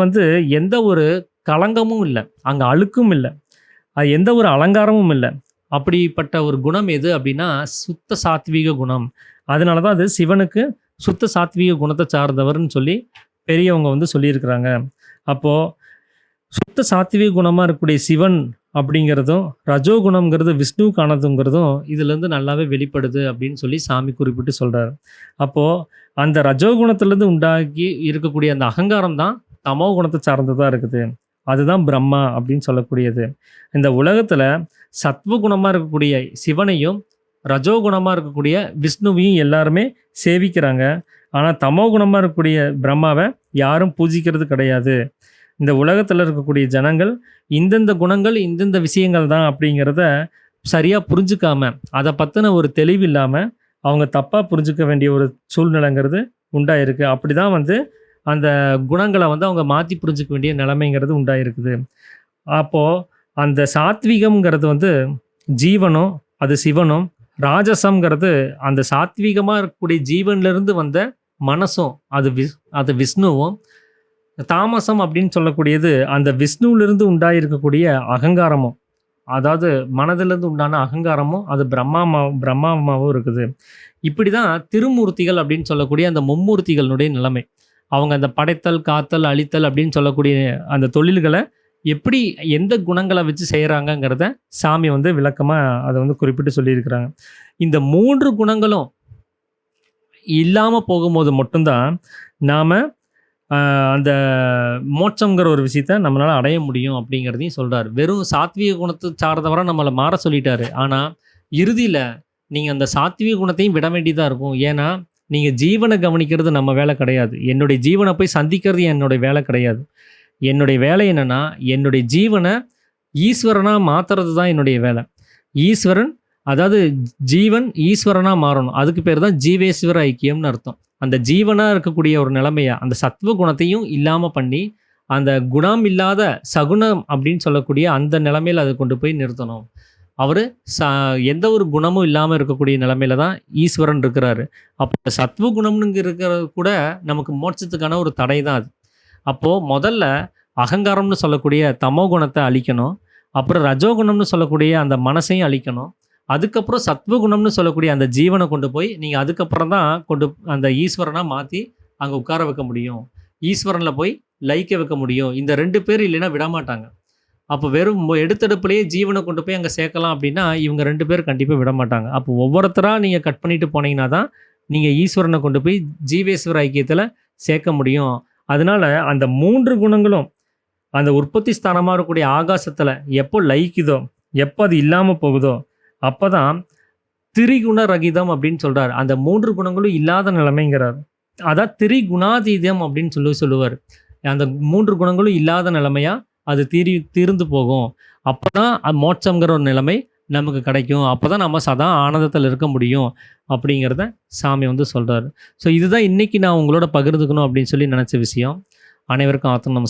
எந்த ஒரு களங்கமும் இல்லை, அங்கே அழுக்கும் இல்லை, அது எந்த ஒரு அலங்காரமும் இல்லை. அப்படிப்பட்ட ஒரு குணம் எது அப்படின்னா சுத்த சாத்வீக குணம். அதனால தான் அது சிவனுக்கு சுத்த சாத்வீக குணத்தை சார்ந்தவர்னு சொல்லி பெரியவங்க சொல்லியிருக்கிறாங்க. அப்போது சுத்த சாத்வீக குணமாக இருக்கக்கூடிய சிவன் அப்படிங்கிறதும் ரஜோகுணம்ங்கிறது விஷ்ணுக்கானதுங்கிறதும் இதுலேருந்து நல்லாவே வெளிப்படுது அப்படின்னு சொல்லி சாமி குறிப்பிட்டு சொல்கிறார். அப்போது அந்த ரஜோகுணத்துலேருந்து உண்டாக்கி இருக்கக்கூடிய அந்த அகங்காரம் தான் தமோ குணத்தை சார்ந்ததாக இருக்குது. அதுதான் பிரம்மா அப்படின்னு சொல்லக்கூடியது. இந்த உலகத்தில் சத்வகுணமாக இருக்கக்கூடிய சிவனையும் ரஜோகுணமாக இருக்கக்கூடிய விஷ்ணுவையும் எல்லாருமே சேவிக்கிறாங்க. ஆனால் தமோ குணமாக இருக்கக்கூடிய பிரம்மாவை யாரும் பூஜிக்கிறது கிடையாது. இந்த உலகத்தில் இருக்கக்கூடிய ஜனங்கள் இந்தந்த குணங்கள் இந்தந்த விஷயங்கள் தான் அப்படிங்கிறத சரியாக புரிஞ்சுக்காமல், அதை பற்றின ஒரு தெளிவு இல்லாமல் அவங்க தப்பாக புரிஞ்சுக்க வேண்டிய ஒரு சூழ்நிலைங்கிறது உண்டாயிருக்கு. அப்படி தான் அந்த குணங்களை அவங்க மாற்றி புரிஞ்சுக்க வேண்டிய நிலைமைங்கிறது உண்டாயிருக்குது. அப்போது அந்த சாத்வீகம்ங்கிறது ஜீவனும் அது சிவனும், ராஜசம்ங்கிறது அந்த சாத்வீகமாக இருக்கக்கூடிய ஜீவன்லேருந்து வந்த மனசும் அது விஷ்ணுவும், தாமசம் அப்படின்னு சொல்லக்கூடியது அந்த விஷ்ணுவிலிருந்து உண்டாயிருக்கக்கூடிய அகங்காரமும், அதாவது மனதிலிருந்து உண்டான அகங்காரமும் அது பிரம்மாவும் இருக்குது. இப்படி தான் திருமூர்த்திகள் அப்படின்னு சொல்லக்கூடிய அந்த மும்மூர்த்திகளுடைய நிலைமை. அவங்க அந்த படைத்தல் காத்தல் அழித்தல் அப்படின்னு சொல்லக்கூடிய அந்த தொழில்களை எப்படி எந்த குணங்களை வச்சு செய்கிறாங்கங்கிறத சாமி விளக்கமாக அதை குறிப்பிட்டு சொல்லியிருக்கிறாங்க. இந்த 3 குணங்களும் இல்லாமல் போகும்போது மட்டும்தான் நாம் அந்த மோட்சங்கிற ஒரு விஷயத்த நம்மளால் அடைய முடியும் அப்படிங்கிறதையும் சொல்கிறார். வெறும் சாத்வீக குணத்தை சார்ந்தவரை நம்மளை மாற சொல்லிட்டாரு. ஆனால் இறுதியில் நீங்கள் அந்த சாத்வீக குணத்தையும் விட வேண்டியதாக இருக்கும். ஏன்னா நீங்கள் ஜீவனை கவனிக்கிறது நம்ம வேலை கிடையாது. என்னுடைய ஜீவனை போய் சந்திக்கிறது என்னுடைய வேலை கிடையாது. என்னுடைய வேலை என்னென்னா என்னுடைய ஜீவனை ஈஸ்வரனாக மாற்றுறது தான் என்னுடைய வேலை. ஈஸ்வரன் அதாவது ஜீவன் ஈஸ்வரனாக மாறணும். அதுக்கு பேர் தான் ஜீவேஸ்வர ஐக்கியம்னு அர்த்தம். அந்த ஜீவனாக இருக்கக்கூடிய ஒரு நிலைமையை அந்த சத்வ குணத்தையும் இல்லாமல் பண்ணி அந்த குணம் இல்லாத சகுனம் அப்படின்னு சொல்லக்கூடிய அந்த நிலைமையில் அதை கொண்டு போய் நிறுத்தணும். அவர் எந்த ஒரு குணமும் இல்லாமல் இருக்கக்கூடிய நிலைமையில தான் ஈஸ்வரன் இருக்கிறாரு. அப்போ சத்வ குணம்னு இருக்கிறது கூட நமக்கு மோட்சத்துக்கான ஒரு தடை தான் அது. அப்போது முதல்ல அகங்காரம்னு சொல்லக்கூடிய தமோ குணத்தை அழிக்கணும். அப்புறம் ரஜோகுணம்னு சொல்லக்கூடிய அந்த மனசையும் அழிக்கணும். அதுக்கப்புறம் சத்வகுணம்னு சொல்லக்கூடிய அந்த ஜீவனை கொண்டு போய் நீங்கள் அதுக்கப்புறம் தான் அந்த ஈஸ்வரனாக மாற்றி அங்கே உட்கார வைக்க முடியும். ஈஸ்வரனில் போய் லயிக்க வைக்க முடியும். இந்த 2 பேர் இல்லைன்னா விடமாட்டாங்க. அப்போ வெறும் எடுத்தடுப்புலேயே ஜீவனை கொண்டு போய் அங்கே சேர்க்கலாம் அப்படின்னா இவங்க 2 பேர் கண்டிப்பாக விடமாட்டாங்க. அப்போ ஒவ்வொருத்தராக நீங்கள் கட் பண்ணிட்டு போனீங்கன்னா தான் நீங்கள் ஈஸ்வரனை கொண்டு போய் ஜீவேஸ்வர ஐக்கியத்தில் சேர்க்க முடியும். அதனால அந்த 3 குணங்களும் அந்த உற்பத்தி ஸ்தானமாக இருக்கக்கூடிய ஆகாசத்தில் எப்போ லயிக்குதோ, எப்போ அது இல்லாமல் போகுதோ, அப்போ தான் திரிகுண ரகிதம் அப்படின்னு சொல்கிறார். அந்த 3 குணங்களும் இல்லாத நிலைமைங்கிறார். அதான் திரிகுணாதீதம் அப்படின்னு சொல்லுவார். அந்த 3 குணங்களும் இல்லாத நிலைமையா அது தீர்ந்து போகும். அப்போ தான் மோட்சங்கிற ஒரு நிலைமை நமக்கு கிடைக்கும். அப்போ தான் நம்ம சதா ஆனந்தத்தில் இருக்க முடியும் அப்படிங்கிறத சாமி சொல்கிறார். ஸோ இதுதான் இன்றைக்கி நான் உங்களோட பகிர்ந்துக்கணும் அப்படின்னு சொல்லி நினச்ச விஷயம். அனைவருக்கும் ஆத்ம நமஸ்காரம்.